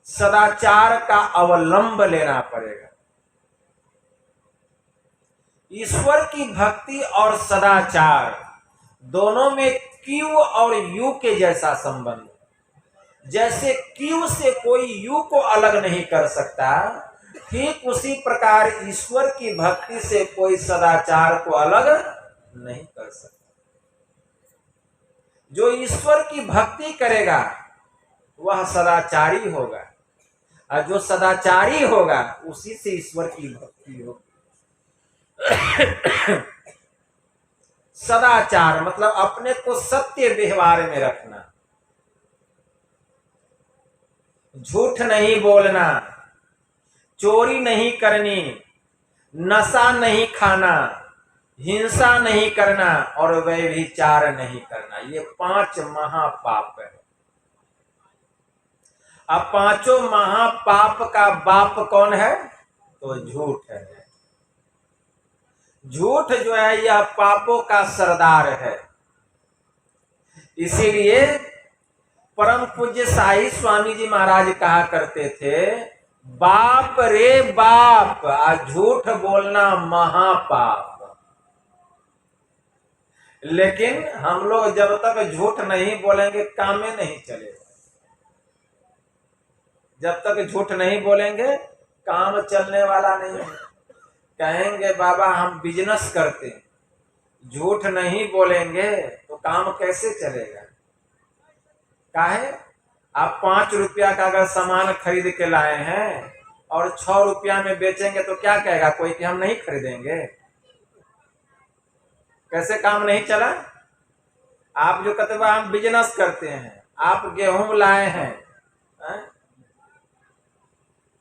सदाचार का अवलंब लेना पड़ेगा। ईश्वर की भक्ति और सदाचार दोनों में क्यू और यू के जैसा संबंध। जैसे क्यू से कोई यू को अलग नहीं कर सकता, ठीक उसी प्रकार ईश्वर की भक्ति से कोई सदाचार को अलग नहीं कर सकता। जो ईश्वर की भक्ति करेगा वह सदाचारी होगा, और जो सदाचारी होगा उसी से ईश्वर की भक्ति होगी। सदाचार मतलब अपने को सत्य व्यवहार में रखना, झूठ नहीं बोलना, चोरी नहीं करनी, नशा नहीं खाना, हिंसा नहीं करना और व्यभिचार नहीं करना। ये 5 महापाप है। अब पांचों महापाप का बाप कौन है? तो झूठ है। झूठ जो है यह पापों का सरदार है। इसीलिए परम पूज्य शाही स्वामी जी महाराज कहा करते थे, बाप रे बाप, झूठ बोलना महापाप। लेकिन हम लोग जब तक झूठ नहीं बोलेंगे काम में नहीं चलेगा। जब तक झूठ नहीं बोलेंगे काम चलने वाला नहीं है। कहेंगे बाबा हम बिजनेस करते हैं, झूठ नहीं बोलेंगे तो काम कैसे चलेगा? काहे? आप 5 रुपया का अगर सामान खरीद के लाए हैं और 6 रुपया में बेचेंगे तो क्या कहेगा कोई कि हम नहीं खरीदेंगे? कैसे काम नहीं चला? आप जो कहते हैं हम बिजनेस करते हैं, आप गेहूं लाए हैं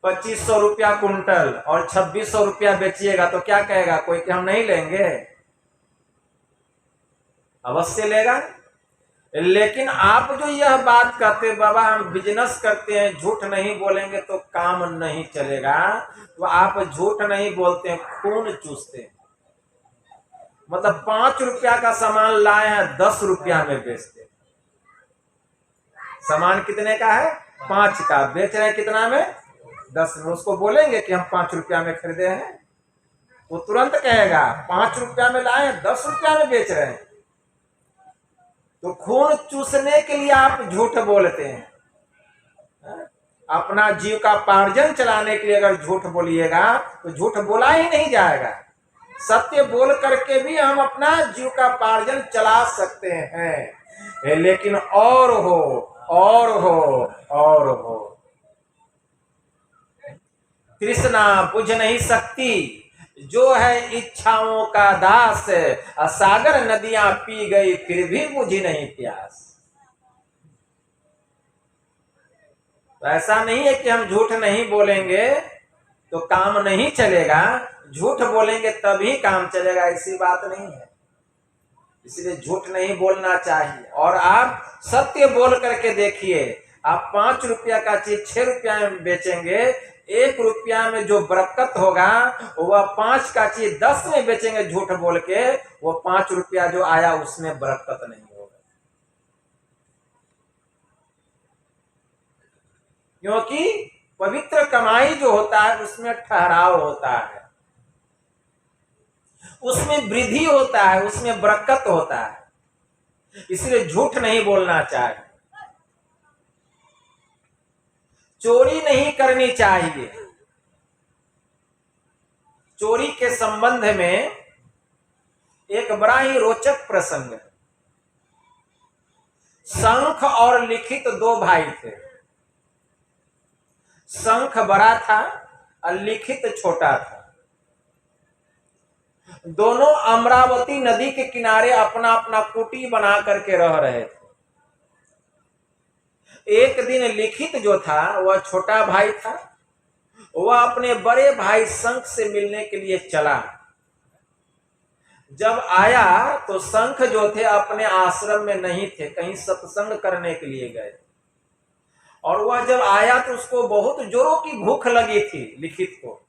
2500 रुपया कुंटल और 2600 रुपया बेचिएगा तो क्या कहेगा कोई कि हम नहीं लेंगे? अवश्य लेगा। लेकिन आप जो यह बात कहते बाबा हम बिजनेस करते हैं, झूठ नहीं बोलेंगे तो काम नहीं चलेगा, तो आप झूठ नहीं बोलते, खून चूसते हैं। मतलब 5 रुपया का सामान लाए हैं 10 रुपया में बेचते। सामान कितने का है? 5 का, बेच रहे हैं कितना में? 10 में। उसको बोलेंगे कि हम 5 रुपया में खरीदे हैं, वो तुरंत कहेगा 5 रुपया में लाए हैं 10 रुपया में बेच रहे हैं। तो खून चूसने के लिए आप झूठ बोलते हैं। अपना जीव का पार्जन चलाने के लिए अगर झूठ बोलिएगा तो झूठ बोला ही नहीं जाएगा। सत्य बोल करके भी हम अपना जीव का पार्जन चला सकते हैं। लेकिन और हो कृष्णा बुझ नहीं सकती, जो है इच्छाओं का दास, सागर नदियां पी गई फिर भी बुझी नहीं प्यास। तो ऐसा नहीं है कि हम झूठ नहीं बोलेंगे तो काम नहीं चलेगा, झूठ बोलेंगे तभी काम चलेगा, ऐसी बात नहीं है। इसलिए झूठ नहीं बोलना चाहिए। और आप सत्य बोल करके देखिए, आप 5 रुपया का चीज 6 रुपया में बेचेंगे, 1 रुपया में जो बरकत होगा वह 5 का चीज 10 में बेचेंगे झूठ बोल के, वो 5 रुपया जो आया उसमें बरकत नहीं होगा। क्योंकि पवित्र कमाई जो होता है उसमें ठहराव होता है, उसमें वृद्धि होता है, उसमें बरकत होता है। इसलिए झूठ नहीं बोलना चाहिए, चोरी नहीं करनी चाहिए। चोरी के संबंध में एक बड़ा ही रोचक प्रसंग है। शंख और लिखित 2 भाई थे। शंख बड़ा था और लिखित छोटा था। दोनों अमरावती नदी के किनारे अपना अपना कुटी बना करके रह रहे थे। एक दिन लिखित जो था वह छोटा भाई था, वह अपने बड़े भाई शंख से मिलने के लिए चला। जब आया तो शंख जो थे अपने आश्रम में नहीं थे, कहीं सत्संग करने के लिए गए। और वह जब आया तो उसको बहुत जोरों की भूख लगी थी। लिखित को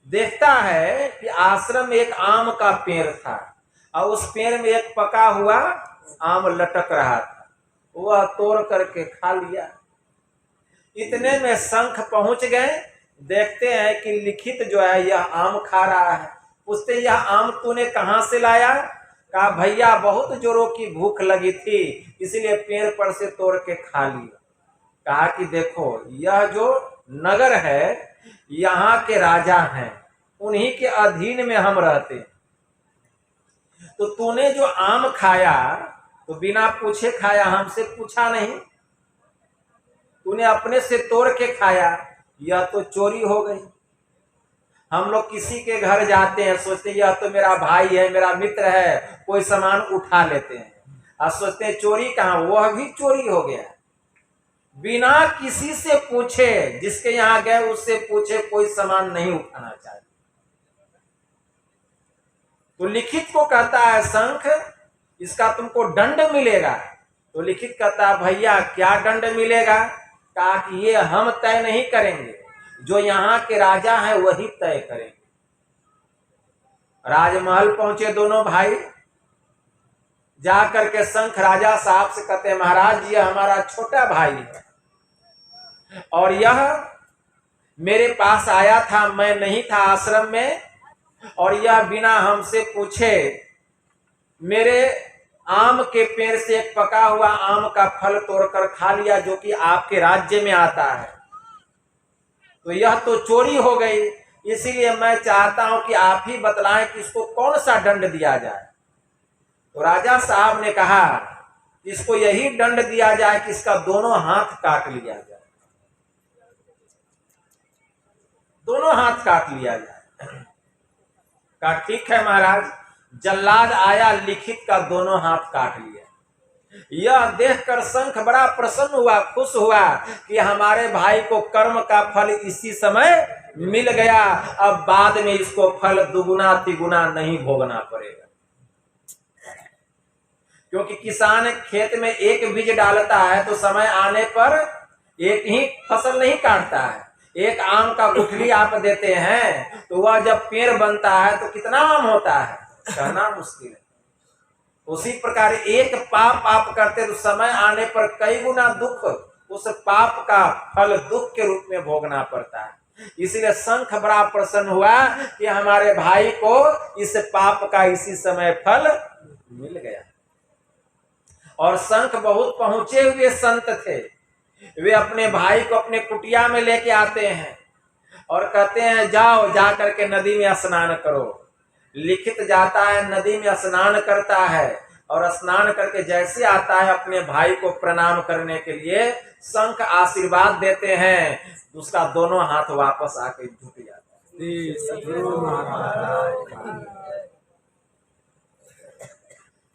देखता है कि आश्रम में एक आम का पेड़ था और उस पेड़ में एक पका हुआ आम लटक रहा था, वह तोड़ करके खा लिया। इतने में शंख पहुंच गए, देखते हैं कि लिखित जो है यह आम खा रहा है। पूछते यह आम तूने कहां से लाया? कहा भैया बहुत जोरों की भूख लगी थी इसलिए पेड़ पर से तोड़ के खा लिया। कहा कि देखो यह जो नगर है यहाँ के राजा हैं, उन्हीं के अधीन में हम रहते हैं। तो तूने जो आम खाया तो बिना पूछे खाया, हमसे पूछा नहीं, तूने अपने से तोड़ के खाया, यह तो चोरी हो गई। हम लोग किसी के घर जाते हैं, सोचते हैं यह तो मेरा भाई है, मेरा मित्र है, कोई सामान उठा लेते हैं और सोचते हैं चोरी कहाँ, वह भी चोरी हो गया। बिना किसी से पूछे, जिसके यहाँ गए उससे पूछे, कोई सामान नहीं उठाना चाहिए। तो लिखित को कहता है शंख इसका तुमको दंड मिलेगा। तो लिखित कहता है भैया क्या दंड मिलेगा? कहा कि ये हम तय नहीं करेंगे, जो यहाँ के राजा हैं वही तय करेंगे। राजमहल पहुंचे दोनों भाई, जाकर के शंख राजा साहब से कहते हैं महाराज ये हमारा छोटा भाई है और यह मेरे पास आया था, मैं नहीं था आश्रम में, और यह बिना हमसे पूछे मेरे आम के पेड़ से एक पका हुआ आम का फल तोड़कर खा लिया जो कि आपके राज्य में आता है। तो यह तो चोरी हो गई, इसीलिए मैं चाहता हूं कि आप ही बतलाएं कि इसको कौन सा दंड दिया जाए। तो राजा साहब ने कहा कि इसको यही दंड दिया जाए कि इसका दोनों हाथ काट लिया जाए। दोनों हाथ काट लिया जाए। कहा ठीक है महाराज। जल्लाद आया, लिखित का दोनों हाथ काट लिया। यह देखकर शंख बड़ा प्रसन्न हुआ, खुश हुआ कि हमारे भाई को कर्म का फल इसी समय मिल गया, अब बाद में इसको फल दुगुना तिगुना नहीं भोगना पड़ेगा। क्योंकि किसान खेत में एक बीज डालता है तो समय आने पर एक ही फसल नहीं काटता है। एक आम का गुठली आप देते हैं तो वह जब पेड़ बनता है तो कितना आम होता है, कहना मुश्किल है। उसी प्रकार एक पाप आप करते तो समय आने पर कई गुना दुख, उस पाप का फल दुख के रूप में भोगना पड़ता है। इसलिए शंख बड़ा प्रसन्न हुआ कि हमारे भाई को इस पाप का इसी समय फल मिल गया। और शंख बहुत पहुंचे हुए संत थे। वे अपने भाई को अपने कुटिया में लेके आते हैं और कहते हैं जाओ जा करके नदी में स्नान करो। लिखित जाता है, नदी में स्नान करता है और स्नान करके जैसे आता है अपने भाई को प्रणाम करने के लिए, शंख आशीर्वाद देते हैं, उसका दोनों हाथ वापस आके झुक जाता है।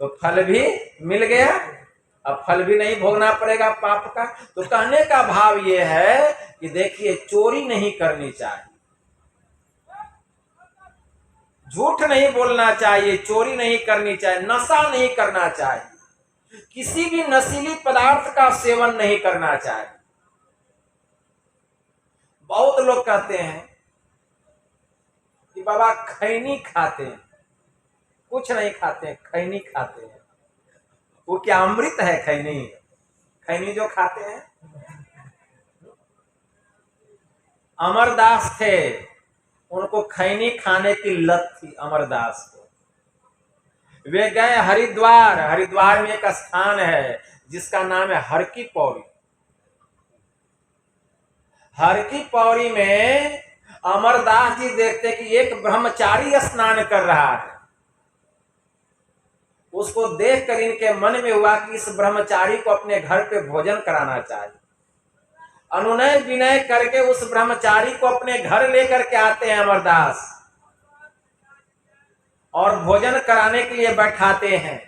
तो फल भी मिल गया, अब फल भी नहीं भोगना पड़ेगा पाप का। तो कहने का भाव ये है कि देखिए, चोरी नहीं करनी चाहिए, झूठ नहीं बोलना चाहिए, चोरी नहीं करनी चाहिए, नशा नहीं करना चाहिए, किसी भी नशीली पदार्थ का सेवन नहीं करना चाहिए। बहुत लोग कहते हैं कि बाबा खैनी खाते हैं, कुछ नहीं खाते हैं, खैनी खाते हैं। वो क्या अमृत है खैनी? खैनी जो खाते हैं, अमरदास थे, उनको खैनी खाने की लत थी अमरदास को। वे गए हरिद्वार। हरिद्वार में एक स्थान है जिसका नाम है हर की पौड़ी। हर की पौड़ी में अमरदास जी देखते कि एक ब्रह्मचारी स्नान कर रहा है। उसको देखकर इनके मन में हुआ कि इस ब्रह्मचारी को अपने घर पे भोजन कराना चाहिए। अनुनय विनय करके उस ब्रह्मचारी को अपने घर लेकर के आते हैं अमरदास और भोजन कराने के लिए बैठाते हैं।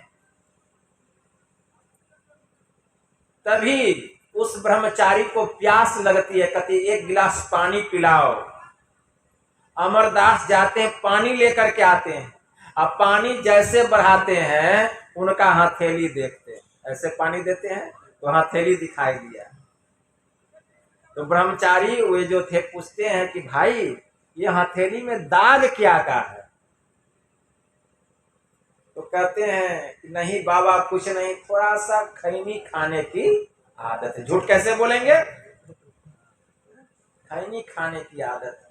तभी उस ब्रह्मचारी को प्यास लगती है, कहती एक गिलास पानी पिलाओ। अमरदास जाते हैं, पानी लेकर के आते हैं। अब पानी जैसे बढ़ाते हैं, उनका हथेली देखते हैं, ऐसे पानी देते हैं तो हथेली दिखाई दिया। तो ब्रह्मचारी वे जो थे पूछते हैं कि भाई ये हथेली में दाग क्या का है? तो कहते हैं कि नहीं बाबा कुछ नहीं, थोड़ा सा खैनी खाने की आदत है। झूठ कैसे बोलेंगे? खैनी खाने की आदत है।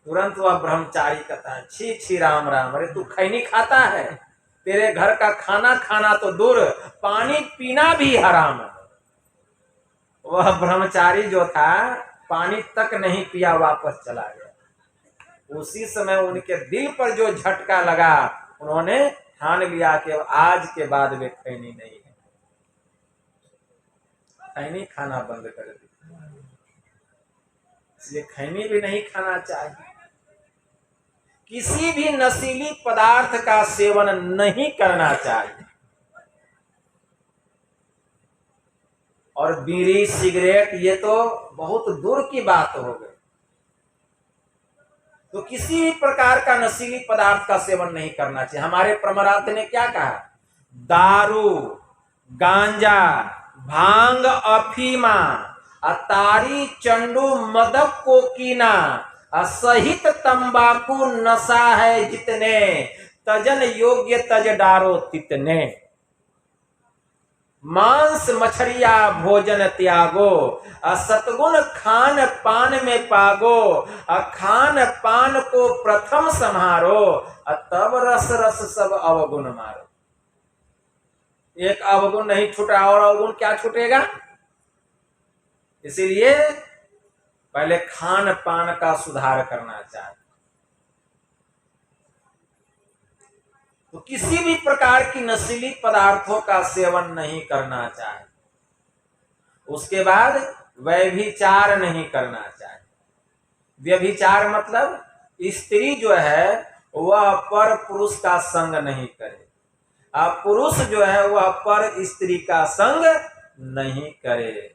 तुरंत वह ब्रह्मचारी कहता है छी छी राम राम, अरे तू खैनी खाता है? तेरे घर का खाना खाना तो दूर, पानी पीना भी हराम है। वह ब्रह्मचारी जो था पानी तक नहीं पिया, वापस चला गया। उसी समय उनके दिल पर जो झटका लगा, उन्होंने ठान लिया कि आज के बाद वे खैनी नहीं है, खैनी खाना बंद कर दिया। इसलिए खैनी भी नहीं खाना चाहिए। किसी भी नशीली पदार्थ का सेवन नहीं करना चाहिए। और बीड़ी सिगरेट ये तो बहुत दूर की बात हो गई। तो किसी भी प्रकार का नशीली पदार्थ का सेवन नहीं करना चाहिए। हमारे परमाराध्य ने क्या कहा? दारू, गांजा, भांग, अफीमा, अतारी, चंडू, मदक, कोकीना, सहित तंबाकू नशा है जितने, तजन योग्य तज डारो तितने। मांस मछरिया भोजन त्यागो, सतगुण खान पान में पागो, खान पान को प्रथम संहारो, तब रस रस सब अवगुण मारो। एक अवगुण नहीं छूटा और अवगुण क्या छूटेगा? इसीलिए पहले खान पान का सुधार करना चाहिए। तो किसी भी प्रकार की नशीली पदार्थों का सेवन नहीं करना चाहिए। उसके बाद व्यभिचार नहीं करना चाहिए। व्यभिचार मतलब स्त्री जो है वह पर पुरुष का संग नहीं करे, अब पुरुष जो है वह पर स्त्री का संग नहीं करे।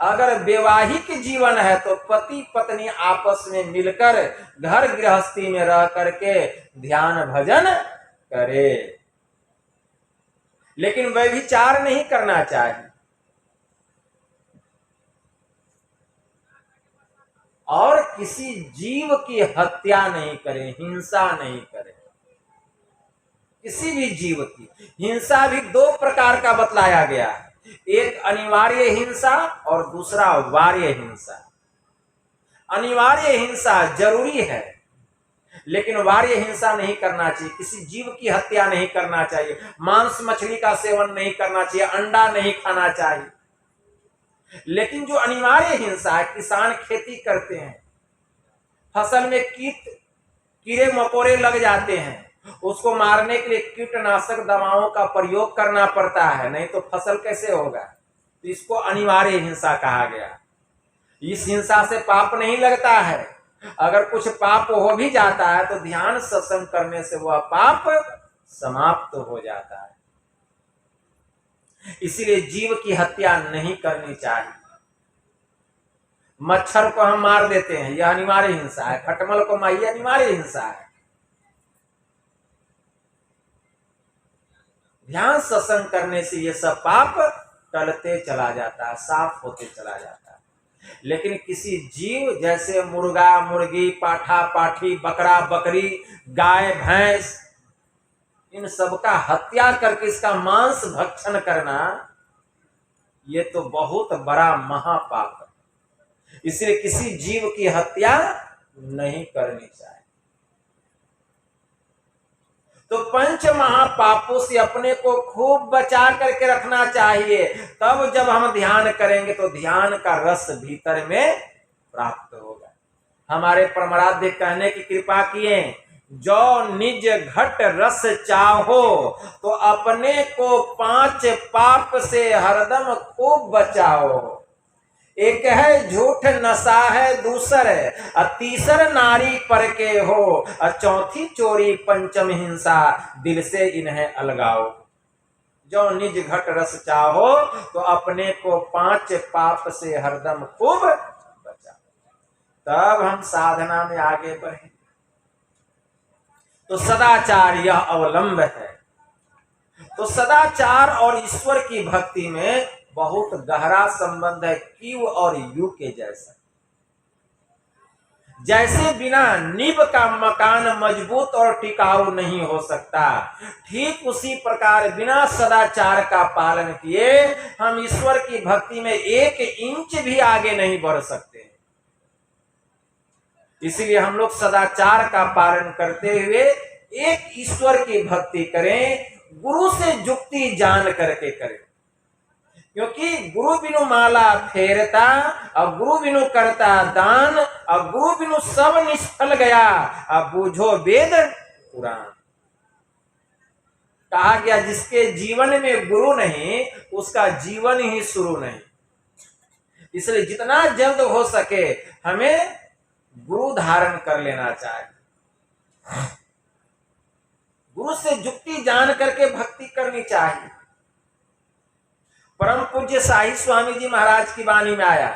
अगर वैवाहिक जीवन है तो पति पत्नी आपस में मिलकर घर गृहस्थी में रह करके ध्यान भजन करे, लेकिन व्यभिचार नहीं करना चाहिए। और किसी जीव की हत्या नहीं करे, हिंसा नहीं करे, किसी भी जीव की हिंसा भी दो प्रकार का बतलाया गया है, एक अनिवार्य हिंसा और दूसरा वार्य हिंसा। अनिवार्य हिंसा जरूरी है, लेकिन वार्य हिंसा नहीं करना चाहिए। किसी जीव की हत्या नहीं करना चाहिए, मांस मछली का सेवन नहीं करना चाहिए, अंडा नहीं खाना चाहिए। लेकिन जो अनिवार्य हिंसा है, किसान खेती करते हैं, फसल में कीड़े मकोड़े लग जाते हैं, उसको मारने के लिए कीटनाशक दवाओं का प्रयोग करना पड़ता है, नहीं तो फसल कैसे होगा। तो इसको अनिवार्य हिंसा कहा गया। इस हिंसा से पाप नहीं लगता है, अगर कुछ पाप हो भी जाता है तो ध्यान सत्संग करने से वह पाप समाप्त हो जाता है। इसीलिए जीव की हत्या नहीं करनी चाहिए। मच्छर को हम मार देते हैं, यह अनिवार्य हिंसा है। खटमल को मारिए, अनिवार्य हिंसा है। ध्यान सत्संग करने से ये सब पाप टलते चला जाता है, साफ होते चला जाता है। लेकिन किसी जीव जैसे मुर्गा मुर्गी, पाठा पाठी, बकरा बकरी, गाय भैंस, इन सब का हत्या करके इसका मांस भक्षण करना, ये तो बहुत बड़ा महापाप है। इसलिए किसी जीव की हत्या नहीं करनी चाहिए। तो पंच महापापों से अपने को खूब बचा करके रखना चाहिए। तब जब हम ध्यान करेंगे तो ध्यान का रस भीतर में प्राप्त होगा। हमारे परमाराध्य कहने की कृपा किए, जो निज घट रस चाहो तो अपने को पांच पाप से हरदम खूब बचाओ। एक है झूठ नशा है, दूसर है तीसर नारी पर के हो, और चौथी चोरी, पंचम हिंसा, दिल से इन्हें अलगाओ। जो निज घट रस चाहो तो अपने को पांच पाप से हरदम खूब बचाओ, तब हम साधना में आगे बढ़े। तो सदाचार यह अवलंब है। तो सदाचार और ईश्वर की भक्ति में बहुत गहरा संबंध है, क्यू और यू के जैसा। जैसे बिना नींव का मकान मजबूत और टिकाऊ नहीं हो सकता, ठीक उसी प्रकार बिना सदाचार का पालन किए हम ईश्वर की भक्ति में 1 इंच भी आगे नहीं बढ़ सकते। इसलिए हम लोग सदाचार का पालन करते हुए एक ईश्वर की भक्ति करें, गुरु से जुक्ति जान करके करें। क्योंकि गुरु बिनु माला फेरता, और गुरु बिनु करता दान, और गुरु बिनु सब निष्फल गया, अब बूझो वेद पुराण। कहा गया जिसके जीवन में गुरु नहीं उसका जीवन ही शुरू नहीं। इसलिए जितना जल्द हो सके हमें गुरु धारण कर लेना चाहिए, गुरु से जुक्ति जान करके भक्ति करनी चाहिए। परम पूज्य शाही स्वामी जी महाराज की वाणी में आया,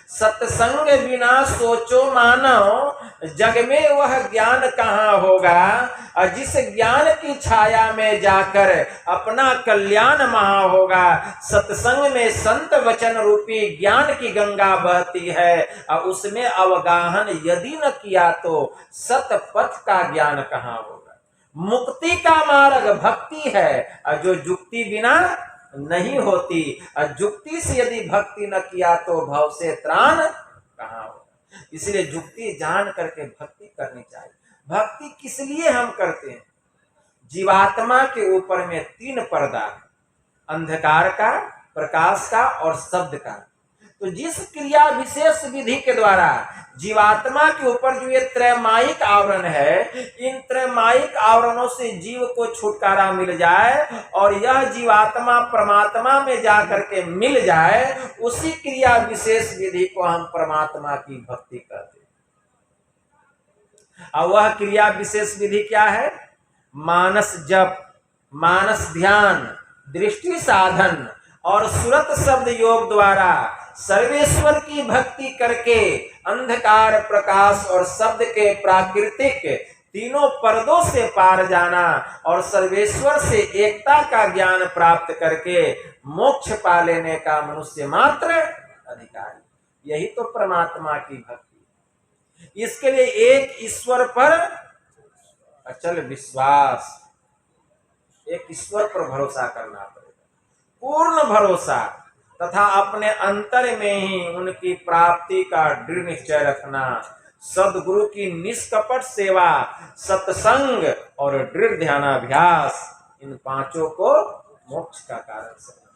सत्संग बिना सोचो मानव, जग में वह ज्ञान कहाँ होगा, और जिस ज्ञान की छाया में जाकर अपना कल्याण महा होगा। सत्संग में संत वचन रूपी ज्ञान की गंगा बहती है, और उसमें अवगाहन यदि न किया तो सतपथ का ज्ञान कहाँ होगा। मुक्ति का मार्ग भक्ति है, और जो जुक्ति बिना नहीं होती, और जुक्ति से यदि भक्ति न किया तो भव से त्राण कहाँ होगा। इसलिए जुक्ति जान करके भक्ति करनी चाहिए। भक्ति किस लिए हम करते हैं? जीवात्मा के ऊपर में 3 पर्दा है, अंधकार का, प्रकाश का और शब्द का। तो जिस क्रिया विशेष विधि के द्वारा जीवात्मा के ऊपर जो ये त्रैमायिक आवरण है, इन त्रैमायिक आवरणों से जीव को छुटकारा मिल जाए और यह जीवात्मा परमात्मा में जाकर के मिल जाए, उसी क्रिया विशेष विधि को हम परमात्मा की भक्ति कहते हैं। और वह क्रिया विशेष विधि क्या है? मानस जप, मानस ध्यान, दृष्टि साधन और सुरत शब्द योग द्वारा सर्वेश्वर की भक्ति करके अंधकार, प्रकाश और शब्द के प्राकृतिक तीनों पर्दों से पार जाना और सर्वेश्वर से एकता का ज्ञान प्राप्त करके मोक्ष पा लेने का मनुष्य मात्र अधिकारी। यही तो परमात्मा की भक्ति। इसके लिए एक ईश्वर पर अचल विश्वास, एक ईश्वर पर भरोसा करना पड़ेगा, पूर्ण भरोसा, तथा अपने अंतर में ही उनकी प्राप्ति का दृढ़ निश्चय रखना। सद्गुरु की निष्कपट सेवा, सत्संग और दृढ़ ध्यानाभ्यास, इन पांचों को मोक्ष का कारण समझना।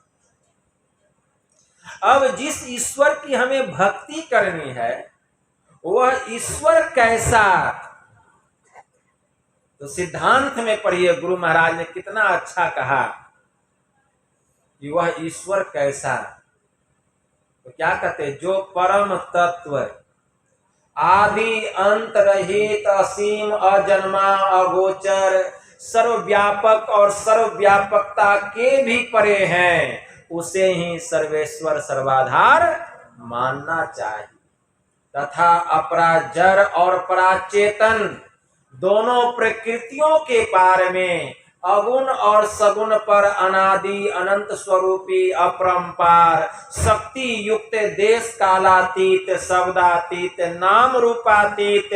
अब जिस ईश्वर की हमें भक्ति करनी है वह ईश्वर कैसा, तो सिद्धांत में पढ़िए गुरु महाराज ने कितना अच्छा कहा कि वह ईश्वर कैसा। तो क्या कहते, जो परम तत्व, आदि अंत रहित, असीम, अजन्मा, अगोचर, सर्वव्यापक और सर्वव्यापकता के भी परे हैं, उसे ही सर्वेश्वर सर्वाधार मानना चाहिए। तथा अपराजर और पराचेतन दोनों प्रकृतियों के पार में अगुण और सगुण पर अनादि अनंत स्वरूपी अपरंपार शक्ति युक्त, देश कालातीत, शब्दातीत, नाम रूपातीत,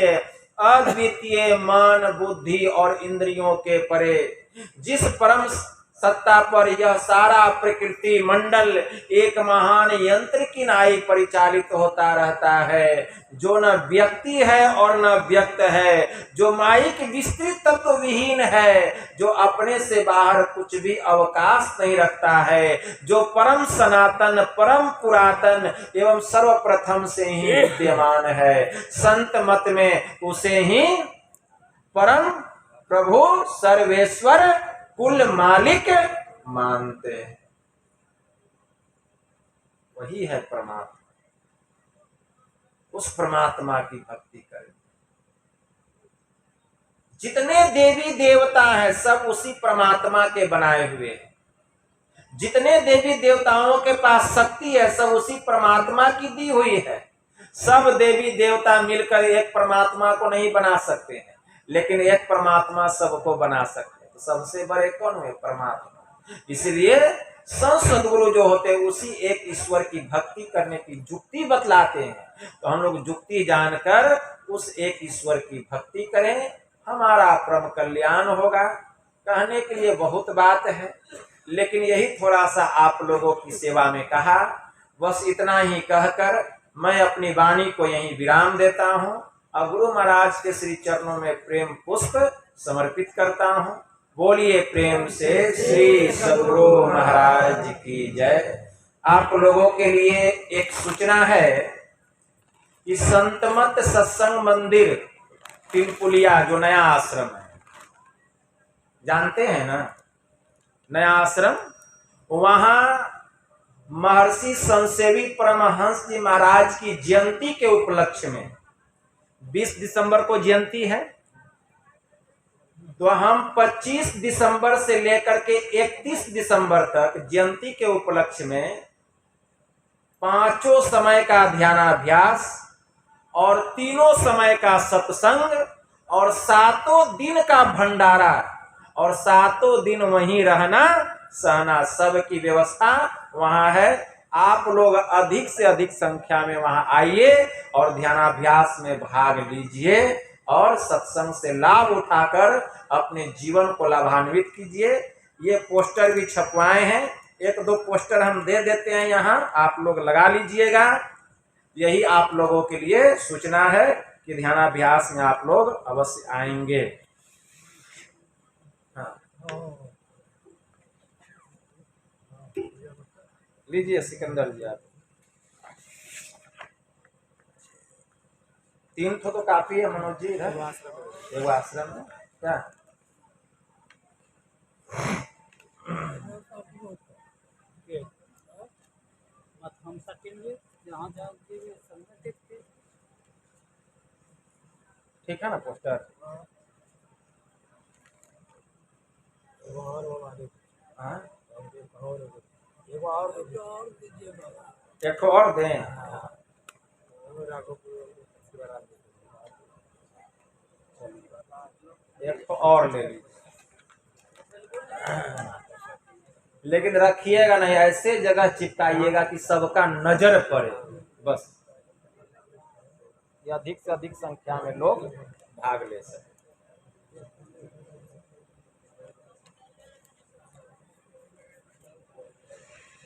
अद्वितीय, मन, बुद्धि और इंद्रियों के परे जिस परम सत्ता पर यह सारा प्रकृति मंडल एक महान यंत्र की नाई परिचालित होता रहता है, जो न व्यक्ति है और न व्यक्त है, जो माइक विस्तृत तत्व विहीन है, जो अपने से बाहर कुछ भी अवकाश नहीं रखता है, जो परम सनातन, परम पुरातन एवं सर्वप्रथम से ही विद्यमान है। संत मत में उसे ही परम प्रभु सर्वेश्वर कुल मालिक मानते हैं। वही है परमात्मा। उस परमात्मा की भक्ति करें। जितने देवी देवता हैं सब उसी परमात्मा के बनाए हुए हैं। जितने देवी देवताओं के पास शक्ति है सब उसी परमात्मा की दी हुई है। सब देवी देवता मिलकर एक परमात्मा को नहीं बना सकते हैं, लेकिन एक परमात्मा सबको बना सकते हैं। तो सबसे बड़े कौन हुए? परमात्मा। इसलिए संत सद्गुरु जो होते हैं उसी एक ईश्वर की भक्ति करने की जुक्ति बतलाते हैं। तो हम लोग जुक्ति जानकर उस एक ईश्वर की भक्ति करें, हमारा परम कल्याण होगा। कहने के लिए बहुत बात है, लेकिन यही थोड़ा सा आप लोगों की सेवा में कहा। बस इतना ही कहकर मैं अपनी वाणी को यहीं विराम देता हूँ और गुरु महाराज के श्री चरणों में प्रेम पुष्प समर्पित करता हूँ। बोलिए प्रेम से श्री सद्गुरु महाराज की जय। आप लोगों के लिए एक सूचना है कि संतमत सत्संग मंदिर पिंपुलिया जो नया आश्रम है, जानते हैं ना, नया आश्रम, वहां महर्षि संसेवी परमहंस जी महाराज की जयंती के उपलक्ष्य में 20 दिसंबर को जयंती है, तो हम 25 दिसंबर से लेकर के 31 दिसंबर तक जयंती के उपलक्ष्य में पांचों समय का ध्यानाभ्यास और तीनों समय का सत्संग और 7 दिन का भंडारा और 7 दिन वहीं रहना सहना, सब की व्यवस्था वहां है। आप लोग अधिक से अधिक संख्या में वहां आइए और ध्यानाभ्यास में भाग लीजिए और सत्संग से लाभ उठाकर अपने जीवन को लाभान्वित कीजिए। ये पोस्टर भी छपवाए हैं, 1-2 पोस्टर हम दे देते हैं यहाँ, आप लोग लगा लीजिएगा। यही आप लोगों के लिए सूचना है कि ध्यानाभ्यास में आप लोग अवश्य आएंगे। हाँ, लीजिए सिकंदर जी आप। 3 तो काफी है मनोज जी। इधर एगो आश्रम है क्या? ठीक है ना पोस्टर? हाँ? एक ठो और दें? एक ठो और ले लीजिए, लेकिन रखिएगा नहीं, ऐसे जगह चिपकाइएगा कि सबका नजर पड़े, बस ये अधिक से अधिक संख्या में लोग भाग ले सके।